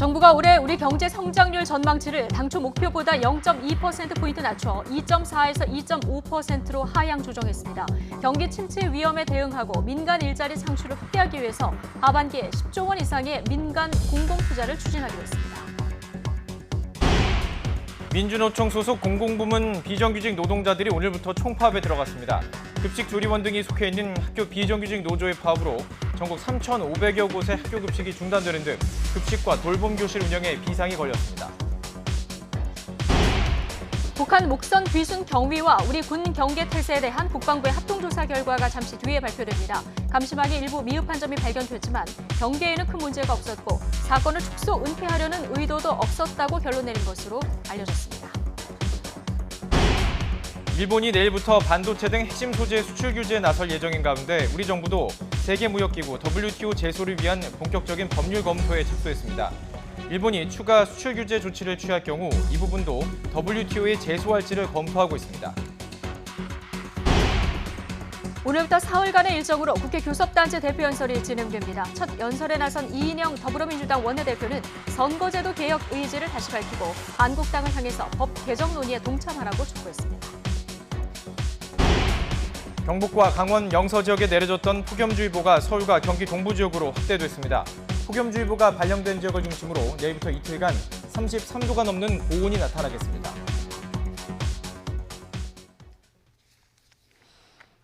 정부가 올해 우리 경제 성장률 전망치를 당초 목표보다 0.2%포인트 낮춰 2.4에서 2.5%로 하향 조정했습니다. 경기 침체 위험에 대응하고 민간 일자리 창출을 확대하기 위해서 하반기에 10조 원 이상의 민간 공공투자를 추진하기로 했습니다. 민주노총 소속 공공부문 비정규직 노동자들이 오늘부터 총파업에 들어갔습니다. 급식조리원 등이 속해 있는 학교 비정규직 노조의 파업으로 전국 3,500여 곳의 학교 급식이 중단되는 등 급식과 돌봄교실 운영에 비상이 걸렸습니다. 북한 목선 귀순 경위와 우리 군 경계 태세에 대한 국방부의 합동조사 결과가 잠시 뒤에 발표됩니다. 감시망이 일부 미흡한 점이 발견됐지만 경계에는 큰 문제가 없었고 사건을 축소 은폐하려는 의도도 없었다고 결론 내린 것으로 알려졌습니다. 일본이 내일부터 반도체 등 핵심 소재 수출 규제에 나설 예정인 가운데 우리 정부도 세계무역기구 WTO 제소를 위한 본격적인 법률 검토에 착수했습니다. 일본이 추가 수출 규제 조치를 취할 경우 이 부분도 WTO에 제소할지를 검토하고 있습니다. 오늘부터 사흘간의 일정으로 국회 교섭단체 대표연설이 진행됩니다. 첫 연설에 나선 이인영 더불어민주당 원내대표는 선거제도 개혁 의지를 다시 밝히고 한국당을 향해서 법 개정 논의에 동참하라고 촉구했습니다. 경북과 강원 영서 지역에 내려졌던 폭염주의보가 서울과 경기 동부 지역으로 확대됐습니다. 폭염주의보가 발령된 지역을 중심으로 내일부터 이틀간 33도가 넘는 고온이 나타나겠습니다.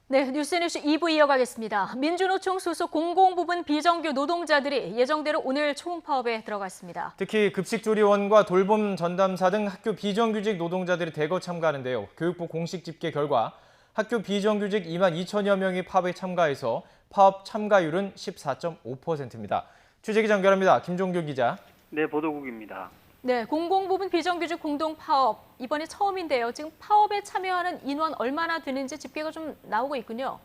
네, 뉴스뉴스 2부 이어가겠습니다. 민주노총 소속 공공부문 비정규 노동자들이 예정대로 오늘 총파업에 들어갔습니다. 특히 급식조리원과 돌봄 전담사 등 학교 비정규직 노동자들이 대거 참가하는데요. 교육부 공식 집계 결과 학교 비정규직 2만 2천여 명이 파업에 참가해서 파업 참가율은 14.5%입니다. 취재기 연결합니다. 김종규 기자. 네, 보도국입니다. 네, 공공부문 비정규직 공동파업 이번에 처음인데요. 지금 파업에 참여하는 인원 얼마나 되는지 집계가 좀 나오고 있군요.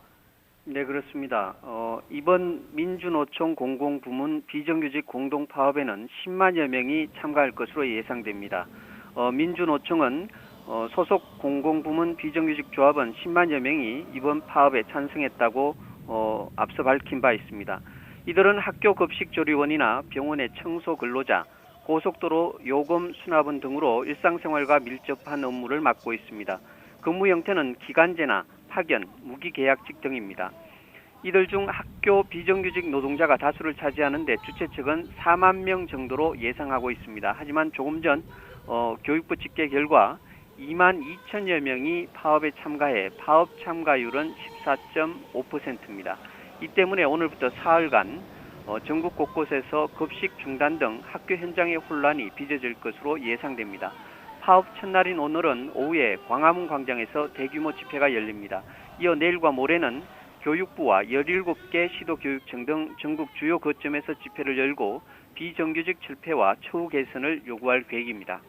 네, 그렇습니다. 이번 민주노총 공공부문 비정규직 공동파업에는 10만여 명이 참가할 것으로 예상됩니다. 민주노총은 소속 공공부문 비정규직 조합원 10만여 명이 이번 파업에 찬성했다고 앞서 밝힌 바 있습니다. 이들은 학교 급식조리원이나 병원의 청소 근로자, 고속도로 요금 수납원 등으로 일상생활과 밀접한 업무를 맡고 있습니다. 근무 형태는 기간제나 파견, 무기계약직 등입니다. 이들 중 학교 비정규직 노동자가 다수를 차지하는데 주최 측은 4만 명 정도로 예상하고 있습니다. 하지만 조금 전 교육부 집계 결과 2만 2천여 명이 파업에 참가해 파업 참가율은 14.5%입니다. 이 때문에 오늘부터 사흘간 전국 곳곳에서 급식 중단 등 학교 현장의 혼란이 빚어질 것으로 예상됩니다. 파업 첫날인 오늘은 오후에 광화문 광장에서 대규모 집회가 열립니다. 이어 내일과 모레는 교육부와 17개 시도교육청 등 전국 주요 거점에서 집회를 열고 비정규직 철폐와 처우 개선을 요구할 계획입니다.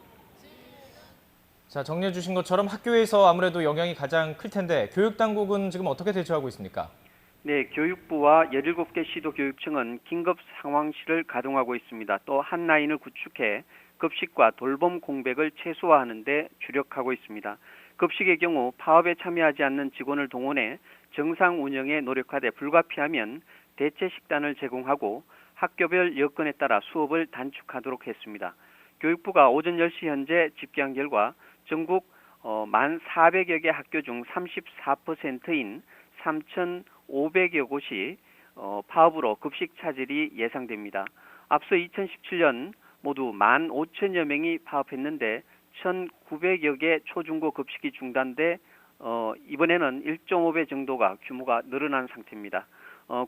자, 정리해 주신 것처럼 학교에서 아무래도 영향이 가장 클 텐데 교육당국은 지금 어떻게 대처하고 있습니까? 네, 교육부와 17개 시도교육청은 긴급 상황실을 가동하고 있습니다. 또 한 라인을 구축해 급식과 돌봄 공백을 최소화하는 데 주력하고 있습니다. 급식의 경우 파업에 참여하지 않는 직원을 동원해 정상 운영에 노력하되 불가피하면 대체 식단을 제공하고 학교별 여건에 따라 수업을 단축하도록 했습니다. 교육부가 오전 10시 현재 집계한 결과 전국 1,400여 개 학교 중 34%인 3,500여 곳이 파업으로 급식 차질이 예상됩니다. 앞서 2017년 모두 15,000여 명이 파업했는데 1,900여 개 초중고 급식이 중단돼 이번에는 1.5배 정도가 규모가 늘어난 상태입니다.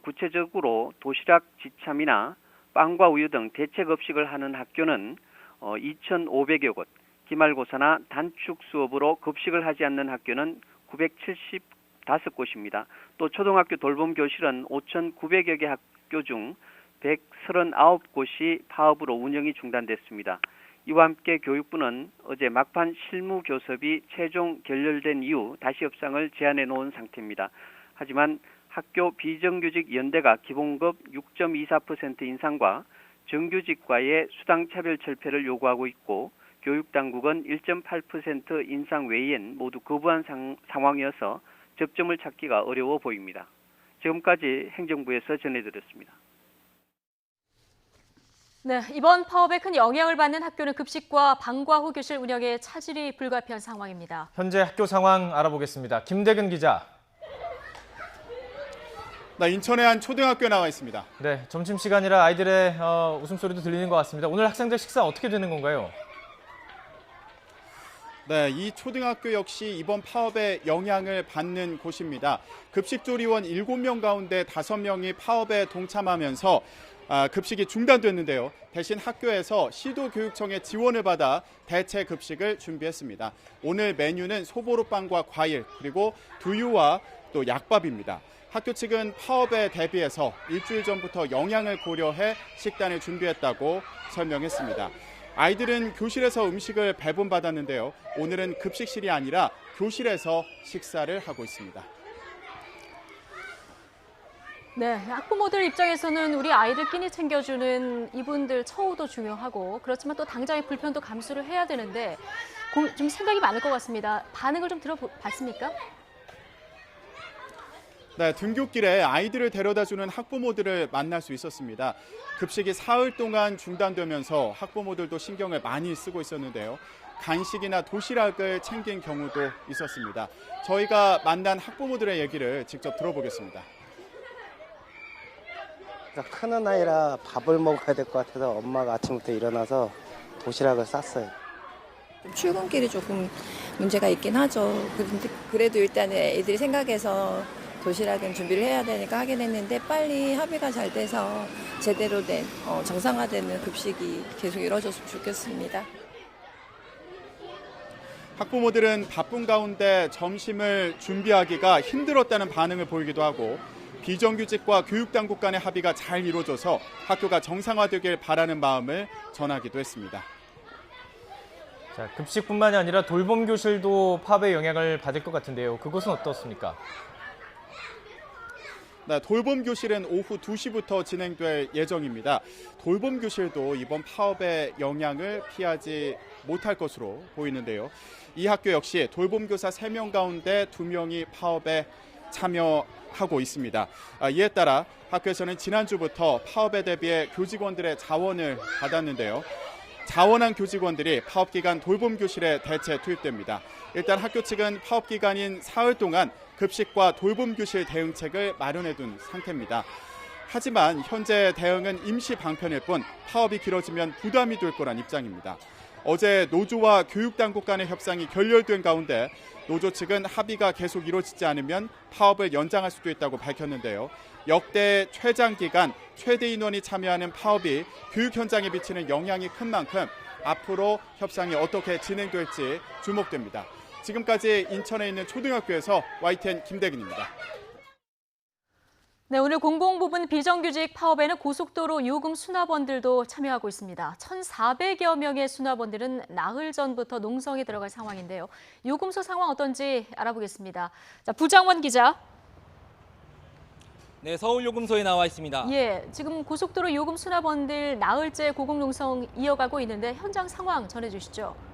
구체적으로 도시락 지참이나 빵과 우유 등 대체 급식을 하는 학교는 2,500여 곳, 기말고사나 단축 수업으로 급식을 하지 않는 학교는 975곳입니다. 또 초등학교 돌봄 교실은 5,900여 개 학교 중 139곳이 파업으로 운영이 중단됐습니다. 이와 함께 교육부는 어제 막판 실무 교섭이 최종 결렬된 이후 다시 협상을 제안해 놓은 상태입니다. 하지만 학교 비정규직 연대가 기본급 6.24% 인상과 정규직과의 수당차별 철폐를 요구하고 있고 교육당국은 1.8% 인상 외엔 모두 거부한 상황이어서 접점을 찾기가 어려워 보입니다. 지금까지 행정부에서 전해드렸습니다. 네, 이번 파업에 큰 영향을 받는 학교는 급식과 방과 후 교실 운영에 차질이 불가피한 상황입니다. 현재 학교 상황 알아보겠습니다. 김대근 기자. 나 인천의 한 초등학교에 나와 있습니다. 네, 점심시간이라 아이들의 웃음소리도 들리는 것 같습니다. 오늘 학생들 식사 어떻게 되는 건가요? 네, 이 초등학교 역시 이번 파업에 영향을 받는 곳입니다. 급식조리원 7명 가운데 5명이 파업에 동참하면서 급식이 중단됐는데요. 대신 학교에서 시도교육청의 지원을 받아 대체 급식을 준비했습니다. 오늘 메뉴는 소보루빵과 과일 그리고 두유와 또 약밥입니다. 학교 측은 파업에 대비해서 일주일 전부터 영양을 고려해 식단을 준비했다고 설명했습니다. 아이들은 교실에서 음식을 배분받았는데요. 오늘은 급식실이 아니라 교실에서 식사를 하고 있습니다. 네, 학부모들 입장에서는 우리 아이들 끼니 챙겨주는 이분들 처우도 중요하고 그렇지만 또 당장의 불편도 감수를 해야 되는데 좀 생각이 많을 것 같습니다. 반응을 좀 들어봤습니까? 네, 등굣길에 아이들을 데려다주는 학부모들을 만날 수 있었습니다. 급식이 사흘 동안 중단되면서 학부모들도 신경을 많이 쓰고 있었는데요. 간식이나 도시락을 챙긴 경우도 있었습니다. 저희가 만난 학부모들의 얘기를 직접 들어보겠습니다. 크는 아이라 밥을 먹어야 될 것 같아서 엄마가 아침부터 일어나서 도시락을 쌌어요. 출근길이 조금 문제가 있긴 하죠. 그런데 그래도 일단은 애들이 생각해서 도시락은 준비를 해야 되니까 하긴 했는데 빨리 합의가 잘 돼서 제대로 된 정상화되는 급식이 계속 이루어졌으면 좋겠습니다. 학부모들은 바쁜 가운데 점심을 준비하기가 힘들었다는 반응을 보이기도 하고 비정규직과 교육당국 간의 합의가 잘 이루어져서 학교가 정상화되길 바라는 마음을 전하기도 했습니다. 자, 급식뿐만이 아니라 돌봄 교실도 파업의 영향을 받을 것 같은데요. 그곳은 어떻습니까? 네, 돌봄 교실은 오후 2시부터 진행될 예정입니다. 돌봄 교실도 이번 파업의 영향을 피하지 못할 것으로 보이는데요. 이 학교 역시 돌봄 교사 3명 가운데 2명이 파업에 참여하고 있습니다. 이에 따라 학교에서는 지난주부터 파업에 대비해 교직원들의 자원을 받았는데요. 자원한 교직원들이 파업 기간 돌봄 교실에 대체 투입됩니다. 일단 학교 측은 파업 기간인 사흘 동안 급식과 돌봄 교실 대응책을 마련해둔 상태입니다. 하지만 현재 대응은 임시 방편일 뿐 파업이 길어지면 부담이 될 거란 입장입니다. 어제 노조와 교육당국 간의 협상이 결렬된 가운데 노조 측은 합의가 계속 이루어지지 않으면 파업을 연장할 수도 있다고 밝혔는데요. 역대 최장 기간 최대 인원이 참여하는 파업이 교육 현장에 미치는 영향이 큰 만큼 앞으로 협상이 어떻게 진행될지 주목됩니다. 지금까지 인천에 있는 초등학교에서 YTN 김대근입니다. 네, 오늘 공공부문 비정규직 파업에는 고속도로 요금 수납원들도 참여하고 있습니다. 1,400여 명의 수납원들은 나흘 전부터 농성에 들어갈 상황인데요. 요금소 상황 어떤지 알아보겠습니다. 자, 부장원 기자. 네, 서울요금소에 나와 있습니다. 예, 지금 고속도로 요금 수납원들 나흘째 고공농성 이어가고 있는데 현장 상황 전해주시죠.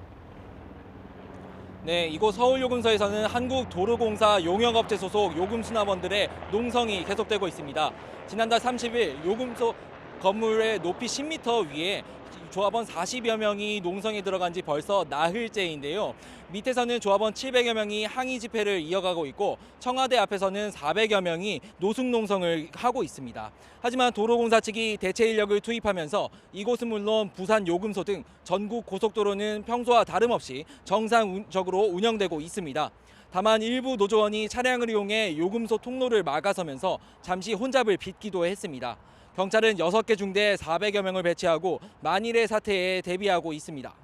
네, 이곳 서울요금소에서는 한국도로공사 용역업체 소속 요금수납원들의 농성이 계속되고 있습니다. 지난달 30일 요금소 건물의 높이 10m 위에 조합원 40여 명이 농성에 들어간 지 벌써 나흘째인데요. 밑에서는 조합원 700여 명이 항의 집회를 이어가고 있고 청와대 앞에서는 400여 명이 노숙농성을 하고 있습니다. 하지만 도로공사 측이 대체 인력을 투입하면서 이곳은 물론 부산 요금소 등 전국 고속도로는 평소와 다름없이 정상적으로 운영되고 있습니다. 다만 일부 노조원이 차량을 이용해 요금소 통로를 막아서면서 잠시 혼잡을 빚기도 했습니다. 경찰은 6개 중대에 400여 명을 배치하고 만일의 사태에 대비하고 있습니다.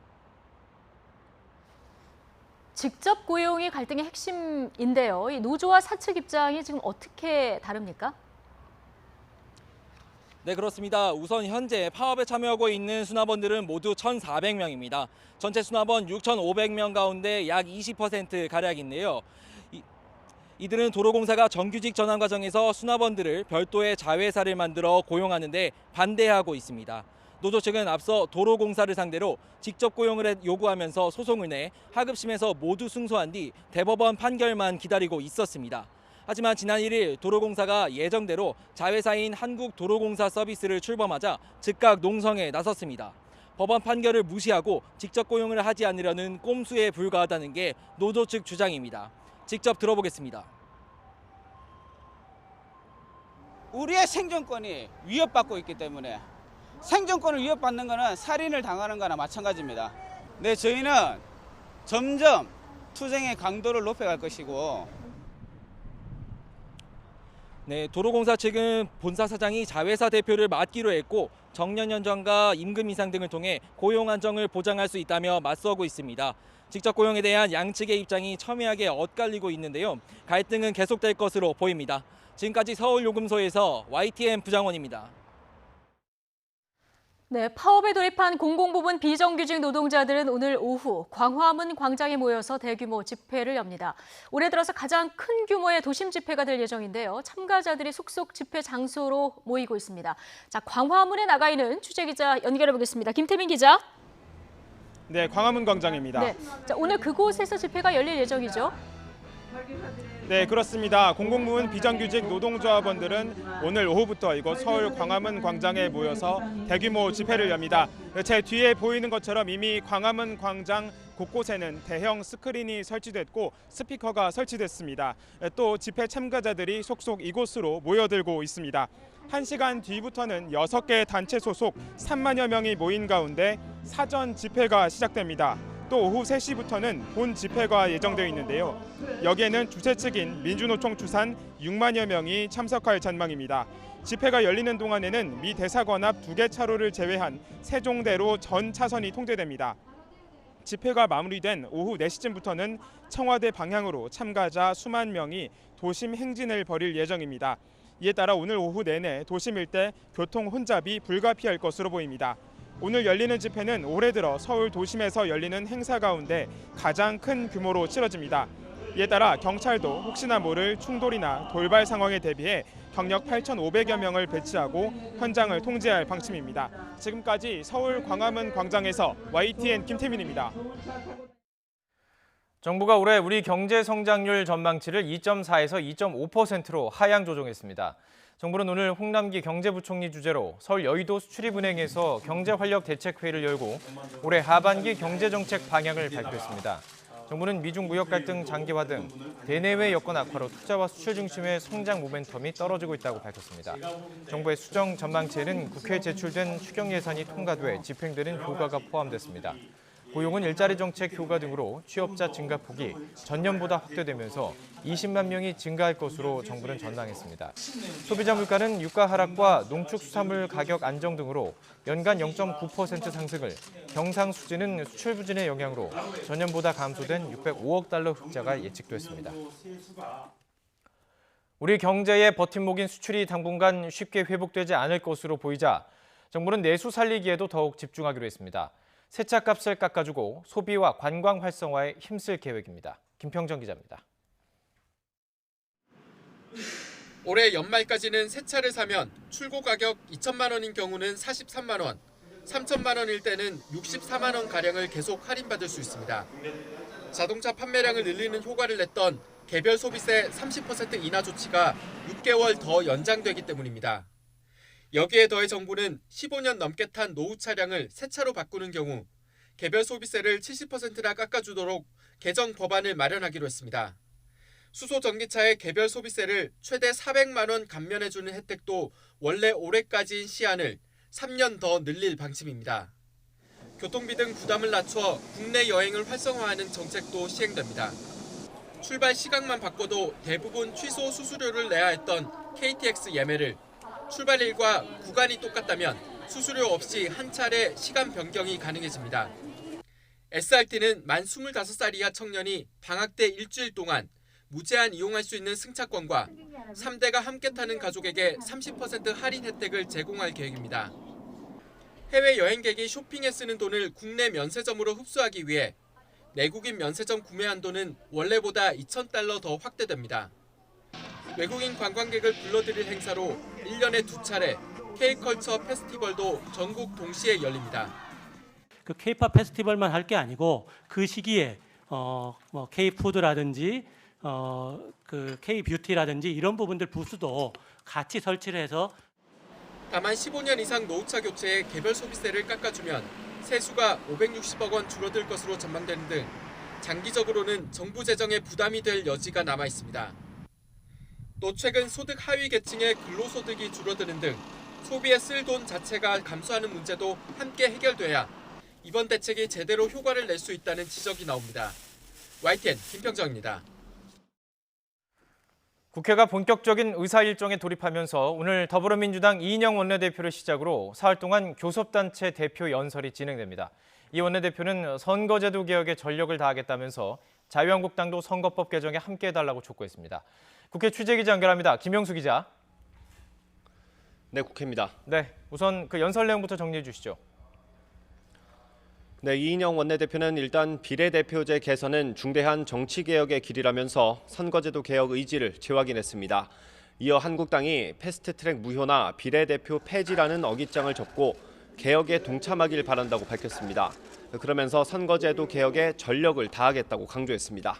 직접 고용이 갈등의 핵심인데요. 이 노조와 사측 입장이 지금 어떻게 다릅니까? 네, 그렇습니다. 우선 현재 파업에 참여하고 있는 수납원들은 모두 1,400명입니다. 전체 수납원 6,500명 가운데 약 20%가량인데요. 이들은 도로공사가 정규직 전환 과정에서 수납원들을 별도의 자회사를 만들어 고용하는 데 반대하고 있습니다. 노조 측은 앞서 도로공사를 상대로 직접 고용을 요구하면서 소송을 내 하급심에서 모두 승소한 뒤 대법원 판결만 기다리고 있었습니다. 하지만 지난 1일 도로공사가 예정대로 자회사인 한국도로공사 서비스를 출범하자 즉각 농성에 나섰습니다. 법원 판결을 무시하고 직접 고용을 하지 않으려는 꼼수에 불과하다는 게 노조 측 주장입니다. 직접 들어보겠습니다. 우리의 생존권이 위협받고 있기 때문에 생존권을 위협받는 것은 살인을 당하는 거나 마찬가지입니다. 네, 저희는 점점 투쟁의 강도를 높여갈 것이고 네, 도로공사 측은 본사 사장이 자회사 대표를 맡기로 했고 정년 연장과 임금 인상 등을 통해 고용 안정을 보장할 수 있다며 맞서고 있습니다. 직접 고용에 대한 양측의 입장이 첨예하게 엇갈리고 있는데요. 갈등은 계속될 것으로 보입니다. 지금까지 서울요금소에서 YTN 부장원입니다. 네, 파업에 돌입한 공공부문 비정규직 노동자들은 오늘 오후 광화문 광장에 모여서 대규모 집회를 엽니다. 올해 들어서 가장 큰 규모의 도심 집회가 될 예정인데요. 참가자들이 속속 집회 장소로 모이고 있습니다. 자, 광화문에 나가 있는 취재기자 연결해 보겠습니다. 김태민 기자. 네, 광화문 광장입니다. 네, 자, 오늘 그곳에서 집회가 열릴 예정이죠. 네, 그렇습니다. 공공부문 비정규직 노동조합원들은 오늘 오후부터 이곳 서울 광화문 광장에 모여서 대규모 집회를 엽니다. 제 뒤에 보이는 것처럼 이미 광화문 광장 곳곳에는 대형 스크린이 설치됐고 스피커가 설치됐습니다. 또 집회 참가자들이 속속 이곳으로 모여들고 있습니다. 1시간 뒤부터는 6개 단체 소속 3만여 명이 모인 가운데 사전 집회가 시작됩니다. 또 오후 3시부터는 본 집회가 예정되어 있는데요. 여기에는 주최 측인 민주노총 추산 6만여 명이 참석할 전망입니다. 집회가 열리는 동안에는 미 대사관 앞 2개 차로를 제외한 세종대로 전 차선이 통제됩니다. 집회가 마무리된 오후 4시쯤부터는 청와대 방향으로 참가자 수만 명이 도심 행진을 벌일 예정입니다. 이에 따라 오늘 오후 내내 도심 일대 교통 혼잡이 불가피할 것으로 보입니다. 오늘 열리는 집회는 올해 들어 서울 도심에서 열리는 행사 가운데 가장 큰 규모로 치러집니다. 이에 따라 경찰도 혹시나 모를 충돌이나 돌발 상황에 대비해 경력 8,500여 명을 배치하고 현장을 통제할 방침입니다. 지금까지 서울 광화문 광장에서 YTN 김태민입니다. 정부가 올해 우리 경제 성장률 전망치를 2.4에서 2.5%로 하향 조정했습니다. 정부는 오늘 홍남기 경제부총리 주재로 서울 여의도 수출입은행에서 경제활력대책회의를 열고 올해 하반기 경제정책 방향을 발표했습니다. 정부는 미중 무역 갈등 장기화 등 대내외 여건 악화로 투자와 수출 중심의 성장 모멘텀이 떨어지고 있다고 밝혔습니다. 정부의 수정 전망치에는 국회에 제출된 추경 예산이 통과돼 집행되는 효과가 포함됐습니다. 고용은 일자리 정책 효과 등으로 취업자 증가폭이 전년보다 확대되면서 20만 명이 증가할 것으로 정부는 전망했습니다. 소비자 물가는 유가 하락과 농축수산물 가격 안정 등으로 연간 0.9% 상승을, 경상수지는 수출 부진의 영향으로 전년보다 감소된 605억 달러 흑자가 예측됐습니다. 우리 경제의 버팀목인 수출이 당분간 쉽게 회복되지 않을 것으로 보이자 정부는 내수 살리기에도 더욱 집중하기로 했습니다. 세차값을 깎아주고 소비와 관광 활성화에 힘쓸 계획입니다. 김평정 기자입니다. 올해 연말까지는 새 차를 사면 출고 가격 2천만 원인 경우는 43만 원, 3천만 원일 때는 64만 원 가량을 계속 할인받을 수 있습니다. 자동차 판매량을 늘리는 효과를 냈던 개별 소비세 30% 인하 조치가 6개월 더 연장되기 때문입니다. 여기에 더해 정부는 15년 넘게 탄 노후 차량을 새 차로 바꾸는 경우 개별 소비세를 70%나 깎아주도록 개정 법안을 마련하기로 했습니다. 수소 전기차의 개별 소비세를 최대 400만 원 감면해주는 혜택도 원래 올해까지인 시한을 3년 더 늘릴 방침입니다. 교통비 등 부담을 낮춰 국내 여행을 활성화하는 정책도 시행됩니다. 출발 시각만 바꿔도 대부분 취소 수수료를 내야 했던 KTX 예매를 출발일과 구간이 똑같다면 수수료 없이 한 차례 시간 변경이 가능해집니다. SRT는 만 25살 이하 청년이 방학 때 일주일 동안 무제한 이용할 수 있는 승차권과 3대가 함께 타는 가족에게 30% 할인 혜택을 제공할 계획입니다. 해외 여행객이 쇼핑에 쓰는 돈을 국내 면세점으로 흡수하기 위해 내국인 면세점 구매 한도는 원래보다 2,000달러 더 확대됩니다. 외국인 관광객을 불러들일 행사로 1년에 2차례 K컬처 페스티벌도 전국 동시에 열립니다. 그 K-팝 페스티벌만 할 게 아니고 그 시기에 K-푸드라든지 그 K-뷰티라든지 이런 부분들 부스도 같이 설치를 해서 다만 15년 이상 노후차 교체에 개별 소비세를 깎아주면 세수가 560억 원 줄어들 것으로 전망되는 등 장기적으로는 정부 재정에 부담이 될 여지가 남아 있습니다. 또 최근 소득 하위 계층의 근로소득이 줄어드는 등 소비에 쓸 돈 자체가 감소하는 문제도 함께 해결돼야 이번 대책이 제대로 효과를 낼 수 있다는 지적이 나옵니다. YTN 김평정입니다. 국회가 본격적인 의사 일정에 돌입하면서 오늘 더불어민주당 이인영 원내대표를 시작으로 사흘 동안 교섭단체 대표 연설이 진행됩니다. 이 원내대표는 선거제도 개혁에 전력을 다하겠다면서 자유한국당도 선거법 개정에 함께해달라고 촉구했습니다. 국회 취재기자 연결합니다. 김영수 기자. 네, 국회입니다. 네, 우선 그 연설 내용부터 정리해 주시죠. 네, 이인영 원내대표는 일단 비례대표제 개선은 중대한 정치개혁의 길이라면서 선거제도 개혁 의지를 재확인했습니다. 이어 한국당이 패스트트랙 무효나 비례대표 폐지라는 어깃장을 접고 개혁에 동참하길 바란다고 밝혔습니다. 그러면서 선거제도 개혁에 전력을 다하겠다고 강조했습니다.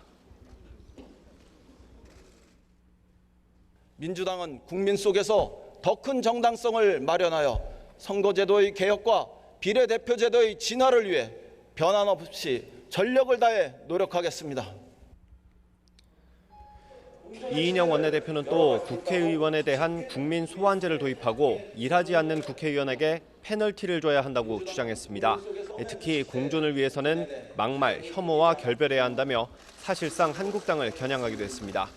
민주당은 국민 속에서 더 큰 정당성을 마련하여 선거제도의 개혁과 비례대표제도의 진화를 위해 변함없이 전력을 다해 노력하겠습니다. 이인영 원내대표는 또 국회의원에 대한 국민 소환제를 도입하고 일하지 않는 국회의원에게 페널티를 줘야 한다고 주장했습니다. 특히 공존을 위해서는 막말, 혐오와 결별해야 한다며 사실상 한국당을 겨냥하기도 했습니다.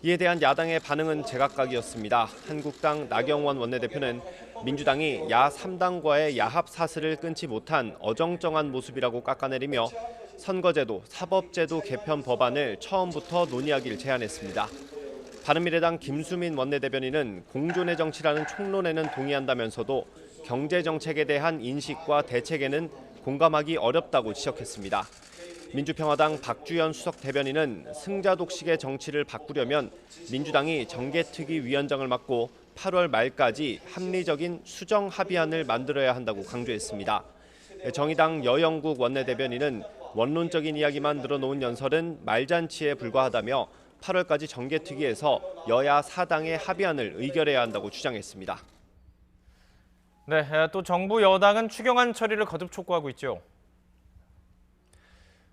이에 대한 야당의 반응은 제각각이었습니다. 한국당 나경원 원내대표는 민주당이 야 3당과의 야합 사슬을 끊지 못한 어정쩡한 모습이라고 깎아내리며 선거제도, 사법제도 개편 법안을 처음부터 논의하길 제안했습니다. 바른미래당 김수민 원내대변인은 공존의 정치라는 총론에는 동의한다면서도 경제정책에 대한 인식과 대책에는 공감하기 어렵다고 지적했습니다. 민주평화당 박주연 수석 대변인은 승자 독식의 정치를 바꾸려면 민주당이 정개특위 위원장을 맡고 8월 말까지 합리적인 수정 합의안을 만들어야 한다고 강조했습니다. 정의당 여영국 원내대변인은 원론적인 이야기만 늘어놓은 연설은 말잔치에 불과하다며 8월까지 정개특위에서 여야 4당의 합의안을 의결해야 한다고 주장했습니다. 네, 또 정부 여당은 추경안 처리를 거듭 촉구하고 있죠.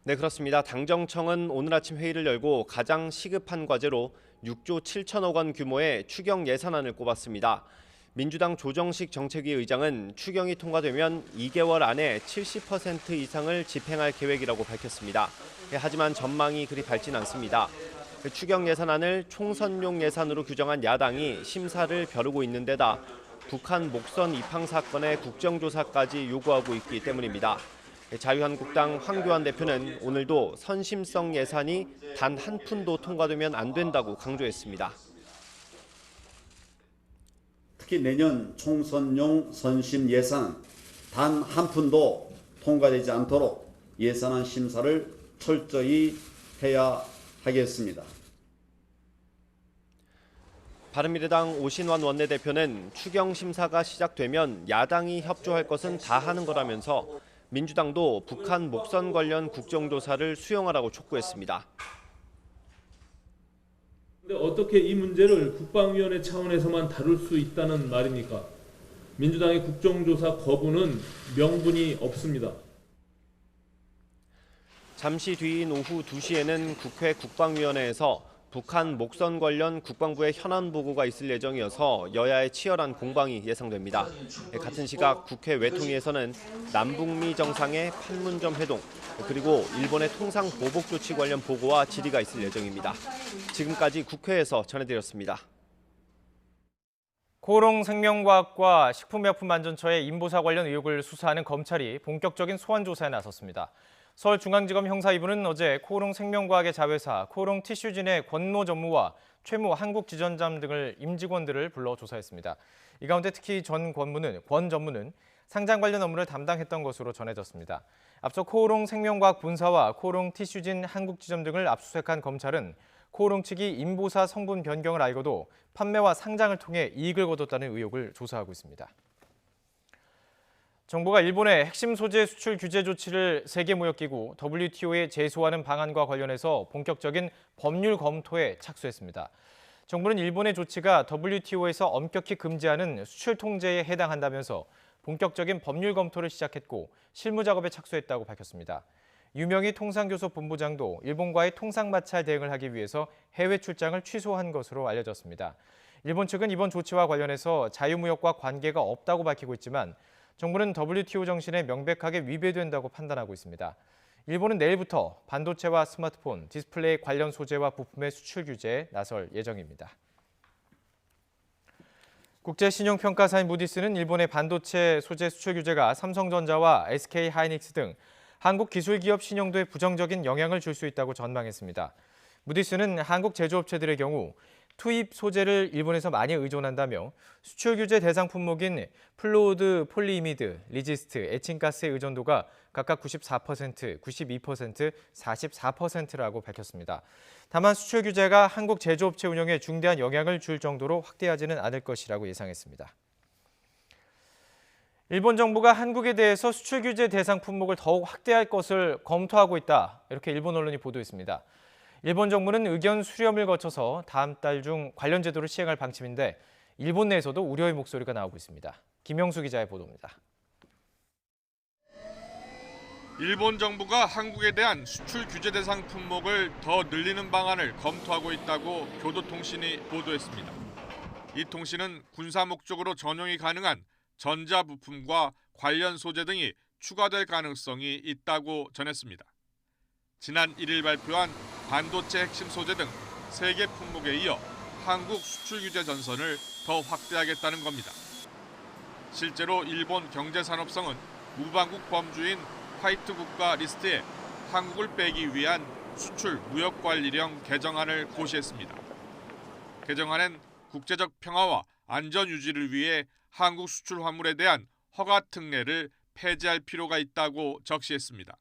네, 그렇습니다. 당정청은 오늘 아침 회의를 열고 가장 시급한 과제로 6조 7천억 원 규모의 추경 예산안을 꼽았습니다. 민주당 조정식 정책위 의장은 추경이 통과되면 2개월 안에 70% 이상을 집행할 계획이라고 밝혔습니다. 하지만 전망이 그리 밝진 않습니다. 추경 예산안을 총선용 예산으로 규정한 야당이 심사를 벼르고 있는 데다 북한 목선 입항 사건의 국정조사까지 요구하고 있기 때문입니다. 자유한국당 황교안 대표는 오늘도 선심성 예산이 단 한 푼도 통과되면 안 된다고 강조했습니다. 특히 내년 총선용 선심 예산은 단 한 푼도 통과되지 않도록 예산안 심사를 철저히 해야 하겠습니다. 바른미래당 오신환 원내대표는 추경 심사가 시작되면 야당이 협조할 것은 다 하는 거라면서 민주당도 북한 목선 관련 국정조사를 수용하라고 촉구했습니다. 그런데 어떻게 이 문제를 국방위원회 차원에서만 다룰 수 있다는 말입니까? 민주당의 국정조사 거부는 명분이 없습니다. 잠시 뒤인 오후 2시에는 국회 국방위원회에서 북한 목선 관련 국방부의 현안 보고가 있을 예정이어서 여야의 치열한 공방이 예상됩니다. 같은 시각 국회 외통위에서는 남북미 정상의 판문점 회동 그리고 일본의 통상 보복 조치 관련 보고와 질의가 있을 예정입니다. 지금까지 국회에서 전해드렸습니다. 코오롱생명과학과 식품의약품안전처의 인보사 관련 의혹을 수사하는 검찰이 본격적인 소환 조사에 나섰습니다. 서울중앙지검 형사 2부는 어제 코오롱생명과학의 자회사 코오롱티슈진의 권모 전무와 최모 한국지전장 등을 임직원들을 불러 조사했습니다. 이 가운데 특히 권 전무는 상장 관련 업무를 담당했던 것으로 전해졌습니다. 앞서 코오롱생명과학 본사와 코오롱티슈진 한국지점 등을 압수수색한 검찰은 코오롱 측이 인보사 성분 변경을 알고도 판매와 상장을 통해 이익을 거뒀다는 의혹을 조사하고 있습니다. 정부가 일본의 핵심 소재 수출 규제 조치를 세계무역기구 WTO에 제소하는 방안과 관련해서 본격적인 법률 검토에 착수했습니다. 정부는 일본의 조치가 WTO에서 엄격히 금지하는 수출 통제에 해당한다면서 본격적인 법률 검토를 시작했고 실무 작업에 착수했다고 밝혔습니다. 유명희 통상교섭 본부장도 일본과의 통상 마찰 대응을 하기 위해서 해외 출장을 취소한 것으로 알려졌습니다. 일본 측은 이번 조치와 관련해서 자유무역과 관계가 없다고 밝히고 있지만 정부는 WTO 정신에 명백하게 위배된다고 판단하고 있습니다. 일본은 내일부터 반도체와 스마트폰, 디스플레이 관련 소재와 부품의 수출 규제에 나설 예정입니다. 국제신용평가사인 무디스는 일본의 반도체 소재 수출 규제가 삼성전자와 SK하이닉스 등 한국 기술기업 신용도에 부정적인 영향을 줄 수 있다고 전망했습니다. 무디스는 한국 제조업체들의 경우 투입 소재를 일본에서 많이 의존한다며 수출 규제 대상 품목인 플루오드 폴리이미드, 리지스트, 에칭가스의 의존도가 각각 94%, 92%, 44%라고 밝혔습니다. 다만 수출 규제가 한국 제조업체 운영에 중대한 영향을 줄 정도로 확대하지는 않을 것이라고 예상했습니다. 일본 정부가 한국에 대해서 수출 규제 대상 품목을 더욱 확대할 것을 검토하고 있다. 이렇게 일본 언론이 보도했습니다. 일본 정부는 의견 수렴을 거쳐서 다음 달 중 관련 제도를 시행할 방침인데 일본 내에서도 우려의 목소리가 나오고 있습니다. 김영수 기자의 보도입니다. 일본 정부가 한국에 대한 수출 규제 대상 품목을 더 늘리는 방안을 검토하고 있다고 교도통신이 보도했습니다. 이 통신은 군사 목적으로 전용이 가능한 전자부품과 관련 소재 등이 추가될 가능성이 있다고 전했습니다. 지난 1일 발표한 반도체 핵심 소재 등 3개 품목에 이어 한국 수출 규제 전선을 더 확대하겠다는 겁니다. 실제로 일본 경제산업성은 무방국 범주인 화이트 국가 리스트에 한국을 빼기 위한 수출 무역관리령 개정안을 고시했습니다. 개정안엔 국제적 평화와 안전 유지를 위해 한국 수출 화물에 대한 허가 특례를 폐지할 필요가 있다고 적시했습니다.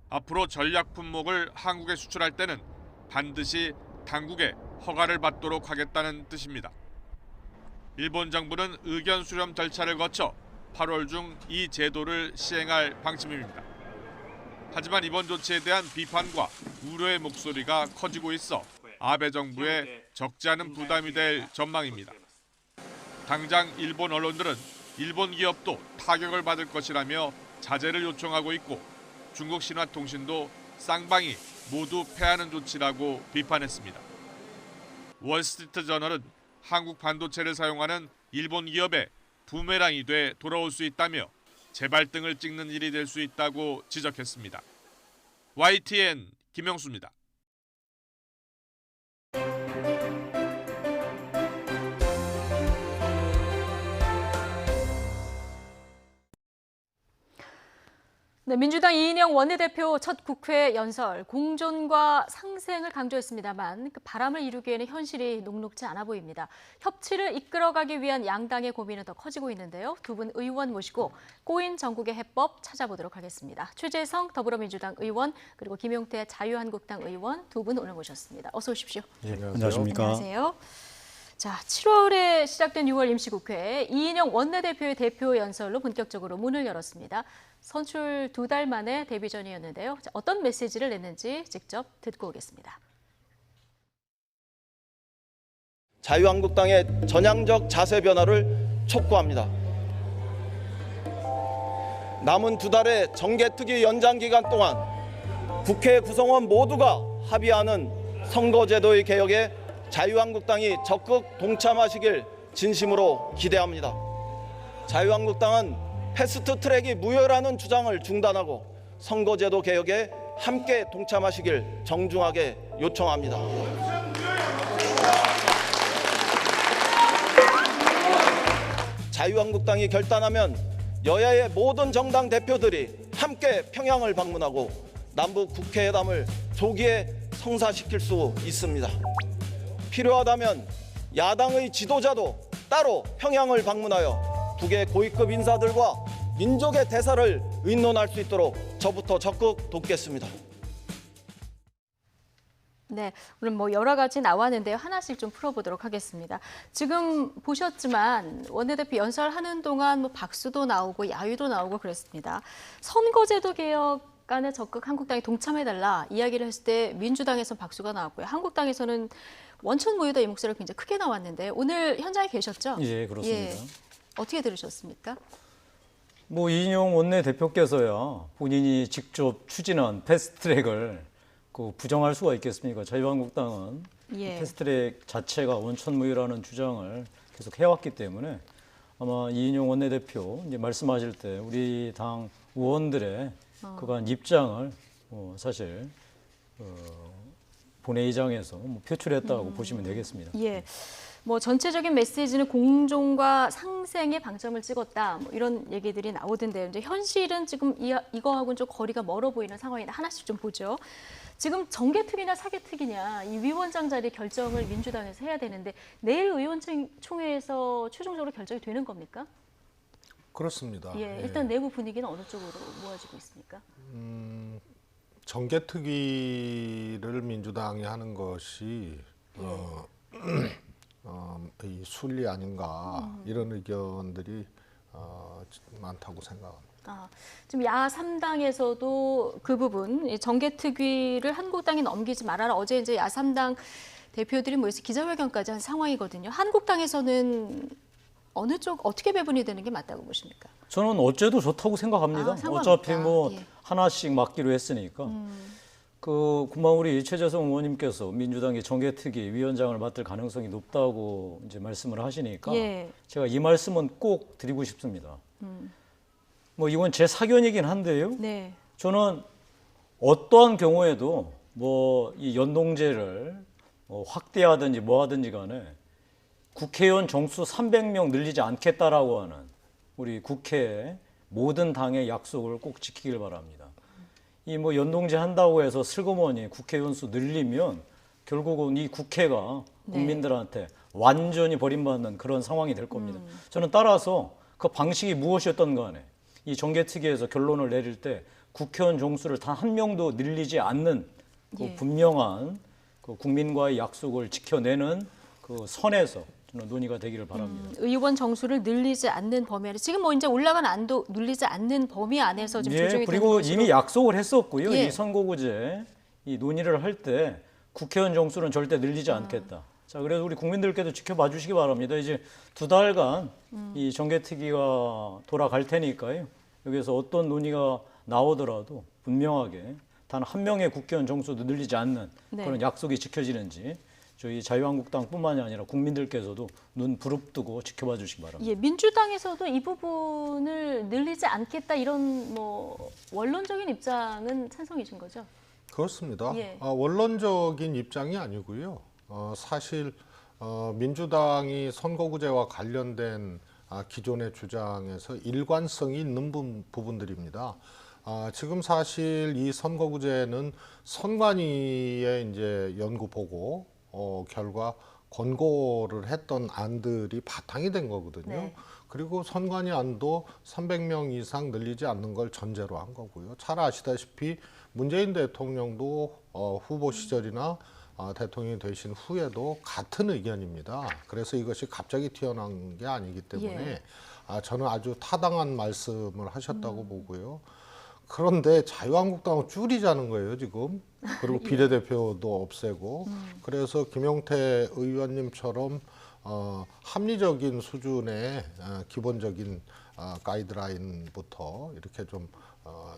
앞으로 전략 품목을 한국에 수출할 때는 반드시 당국의 허가를 받도록 하겠다는 뜻입니다. 일본 정부는 의견 수렴 절차를 거쳐 8월 중 이 제도를 시행할 방침입니다. 하지만 이번 조치에 대한 비판과 우려의 목소리가 커지고 있어 아베 정부에 적지 않은 부담이 될 전망입니다. 당장 일본 언론들은 일본 기업도 타격을 받을 것이라며 자제를 요청하고 있고 중국 신화통신도 쌍방이 모두 패하는 조치라고 비판했습니다. 월스트리트 저널은 한국 반도체를 사용하는 일본 기업에 부메랑이 돼 돌아올 수 있다며 재발등을 찍는 일이 될 수 있다고 지적했습니다. YTN 김영수입니다. 네, 민주당 이인영 원내대표 첫 국회 연설, 공존과 상생을 강조했습니다만 그 바람을 이루기에는 현실이 녹록지 않아 보입니다. 협치를 이끌어가기 위한 양당의 고민은 더 커지고 있는데요. 두 분 의원 모시고 꼬인 전국의 해법 찾아보도록 하겠습니다. 최재성 더불어민주당 의원 그리고 김용태 자유한국당 의원 두 분 오늘 모셨습니다. 어서 오십시오. 네, 안녕하십니까. 안녕하세요. 자, 7월에 시작된 6월 임시국회 이인영 원내대표의 대표 연설로 본격적으로 문을 열었습니다. 선출 2달 만에 데뷔전이었는데요. 자, 어떤 메시지를 냈는지 직접 듣고 오겠습니다. 자유한국당의 전향적 자세 변화를 촉구합니다. 남은 2달의 정개특위 연장 기간 동안 국회 구성원 모두가 합의하는 선거제도의 개혁에 자유한국당이 적극 동참하시길 진심으로 기대합니다. 자유한국당은 패스트트랙이 무효라는 주장을 중단하고 선거제도 개혁에 함께 동참하시길 정중하게 요청합니다. 자유한국당이 결단하면 여야의 모든 정당 대표들이 함께 평양을 방문하고 남북 국회회담을 조기에 성사시킬 수 있습니다. 필요하다면 야당의 지도자도 따로 평양을 방문하여 두 개 고위급 인사들과 민족의 대사를 의논할 수 있도록 저부터 적극 돕겠습니다. 네, 오늘 뭐 여러 가지 나왔는데요. 하나씩 좀 풀어보도록 하겠습니다. 지금 보셨지만 원내대표 연설하는 동안 뭐 박수도 나오고 야유도 나오고 그랬습니다. 선거제도 개혁안에 적극 한국당이 동참해달라 이야기를 했을 때 민주당에서는 박수가 나왔고요. 한국당에서는 원천 모유다 이 목소리가 굉장히 크게 나왔는데 오늘 현장에 계셨죠? 예, 그렇습니다. 예. 어떻게 들으셨습니까? 뭐 이인용 원내대표께서야 본인이 직접 추진한 패스트트랙을 부정할 수가 있겠습니까? 자유한국당은 예. 패스트트랙 자체가 원천무효라는 주장을 계속 해왔기 때문에 아마 이인용 원내대표 이제 말씀하실 때 우리 당 의원들의 그간 입장을 사실 본회의장에서 표출했다고 보시면 되겠습니다. 예. 뭐 전체적인 메시지는 공존과 상생에 방점을 찍었다. 뭐 이런 얘기들이 나오던데요. 이제 현실은 지금 이거하고는 좀 거리가 멀어 보이는 상황인데 하나씩 좀 보죠. 지금 정개특위냐 사개특위냐 이 위원장 자리 결정을 민주당에서 해야 되는데 내일 의원총회에서 최종적으로 결정이 되는 겁니까? 그렇습니다. 예, 일단 내부 분위기는 어느 쪽으로 모아지고 있습니까? 정개특위를 민주당이 하는 것이 이 순리 아닌가 이런 의견들이 많다고 생각합니다. 지금 야3당에서도 그 부분 정개특위를 한국당에 넘기지 말아라. 어제 이제 야3당 대표들이 모여서 기자회견까지 한 상황이거든요. 한국당에서는 어느 쪽 어떻게 배분이 되는 게 맞다고 보십니까? 저는 어째도 좋다고 생각합니다. 어차피 뭐 예. 하나씩 맡기로 했으니까. 금방 우리 최재성 의원님께서 민주당이 정개특위 위원장을 맡을 가능성이 높다고 이제 말씀을 하시니까 예. 제가 이 말씀은 꼭 드리고 싶습니다. 뭐 이건 제 사견이긴 한데요. 네. 저는 어떠한 경우에도 뭐 이 연동제를 확대하든지 뭐 하든지 간에 국회의원 정수 300명 늘리지 않겠다라고 하는 우리 국회의 모든 당의 약속을 꼭 지키길 바랍니다. 이 뭐 연동제 한다고 해서 슬그머니 국회의원 수 늘리면 결국은 이 국회가 국민들한테 완전히 버림받는 그런 상황이 될 겁니다. 저는 따라서 그 방식이 무엇이었던 간에 이 정개특위에서 결론을 내릴 때 국회의원 정수를 단 한 명도 늘리지 않는 그 분명한 그 국민과의 약속을 지켜내는 그 선에서 저는 논의가 되기를 바랍니다. 의원 정수를 늘리지 않는 범위 안에 지금 뭐 이제 올라간 안도 늘리지 않는 범위 안에서 지금 조정이 되는 그리고 것으로. 이미 약속을 했었고요. 예. 이 선거구제 이 논의를 할 때 국회의원 정수는 절대 늘리지 않겠다. 자, 그래서 우리 국민들께도 지켜봐 주시기 바랍니다. 이제 2달간 이 정개특위가 돌아갈 테니까요. 여기서 어떤 논의가 나오더라도 분명하게 단 한 명의 국회의원 정수도 늘리지 않는 그런 약속이 지켜지는지 저희 자유한국당뿐만이 아니라 국민들께서도 눈 부릅뜨고 지켜봐 주시기 바랍니다. 예, 민주당에서도 이 부분을 늘리지 않겠다 이런 뭐 원론적인 입장은 찬성이신 거죠? 그렇습니다. 예. 원론적인 입장이 아니고요. 사실 민주당이 선거구제와 관련된 기존의 주장에서 일관성이 있는 부분들입니다. 지금 사실 이 선거구제는 선관위의 이제 연구 보고 결과 권고를 했던 안들이 바탕이 된 거거든요. 네. 그리고 선관위 안도 300명 이상 늘리지 않는 걸 전제로 한 거고요. 잘 아시다시피 문재인 대통령도 후보 시절이나 대통령이 되신 후에도 같은 의견입니다. 그래서 이것이 갑자기 튀어나온 게 아니기 때문에 저는 아주 타당한 말씀을 하셨다고 보고요. 그런데 자유한국당은 줄이자는 거예요, 지금. 그리고 비례대표도 없애고. 그래서 김용태 의원님처럼 합리적인 수준의 기본적인 가이드라인부터 이렇게 좀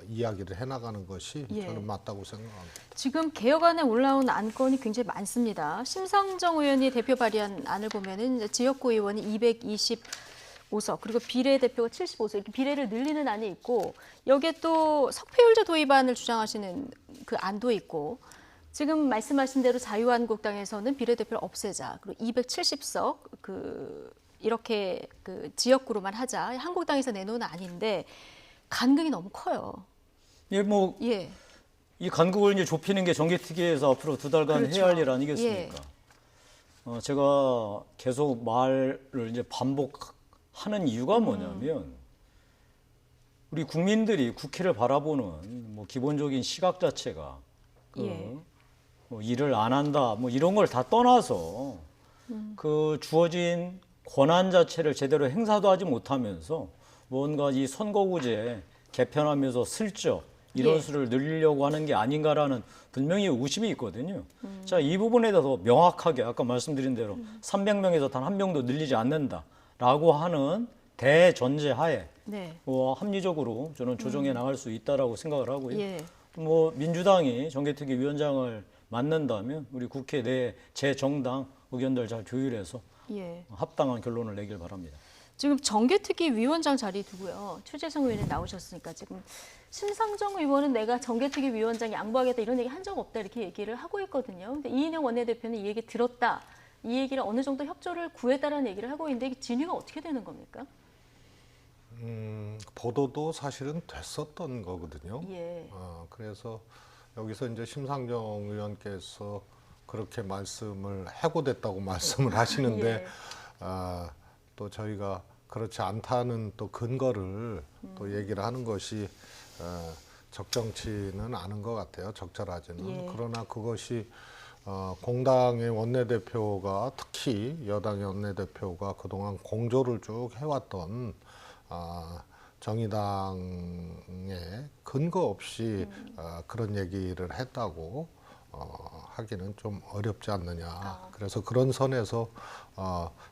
이야기를 해나가는 것이 저는 맞다고 생각합니다. 지금 개혁안에 올라온 안건이 굉장히 많습니다. 심상정 의원이 대표 발의한 안을 보면은 지역구 의원이 225석 그리고 비례대표가 75석 이렇게 비례를 늘리는 안이 있고 여기에 또 석패율제 도입안을 주장하시는 그 안도 있고 지금 말씀하신 대로 자유한국당에서는 비례대표를 없애자 그리고 270석 이렇게 지역구로만 하자 한국당에서 내놓은 안인데 간극이 너무 커요. 이 간극을 이제 좁히는 게 정개특위에서 앞으로 2달간 해야 할 일 아니겠습니까? 제가 계속 말을 이제 반복하는 이유가 뭐냐면 우리 국민들이 국회를 바라보는 뭐 기본적인 시각 자체가 뭐 일을 안 한다, 뭐 이런 걸 다 떠나서 그 주어진 권한 자체를 제대로 행사도 하지 못하면서 뭔가 이 선거구제 개편하면서 슬쩍 이런 수를 늘리려고 하는 게 아닌가라는 분명히 의심이 있거든요. 자, 이 부분에 대해서 명확하게 아까 말씀드린 대로 300명에서 단 한 명도 늘리지 않는다라고 하는 대전제 하에 합리적으로 저는 조정해 나갈 수 있다라고 생각을 하고요. 뭐 민주당이 정개특위 위원장을 맡는다면 우리 국회 내 제 정당 의견들 잘 조율해서 합당한 결론을 내길 바랍니다. 지금 정개특위 위원장 자리 두고요. 최재성 의원이 나오셨으니까 지금 심상정 의원은 내가 정개특위 위원장 양보하겠다 이런 얘기 한 적 없다 이렇게 얘기를 하고 있거든요. 근데 이인영 원내대표는 이 얘기 들었다. 이 얘기를 어느 정도 협조를 구했다라는 얘기를 하고 있는데 진위가 어떻게 되는 겁니까? 보도도 사실은 됐었던 거거든요. 예. 그래서 여기서 이제 심상정 의원께서 그렇게 말씀을 해고됐다고 말씀을 하시는데 또 저희가 그렇지 않다는 또 근거를 또 얘기를 하는 것이 적정치는 않은 것 같아요. 적절하지는. 그러나 그것이 공당의 원내대표가 특히 여당의 원내대표가 그동안 공조를 쭉 해왔던 정의당에 근거 없이 그런 얘기를 했다고 하기는 좀 어렵지 않느냐. 그래서 그런 선에서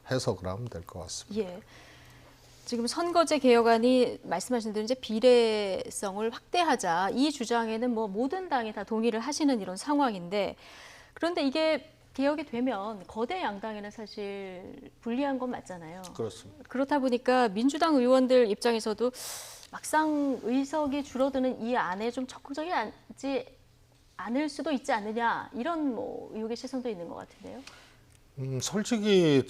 해석을 하면 될 것 같습니다. 예. 지금 선거제 개혁안이 말씀하신 대로 이제 비례성을 확대하자 이 주장에는 뭐 모든 당이 다 동의를 하시는 이런 상황인데 그런데 이게 개혁이 되면 거대 양당에는 사실 불리한 건 맞잖아요. 그렇습니다. 그렇다 보니까 민주당 의원들 입장에서도 막상 의석이 줄어드는 이 안에 좀 적극적이지 않을 수도 있지 않느냐 이런 뭐 의혹의 시선도 있는 것 같은데요. 솔직히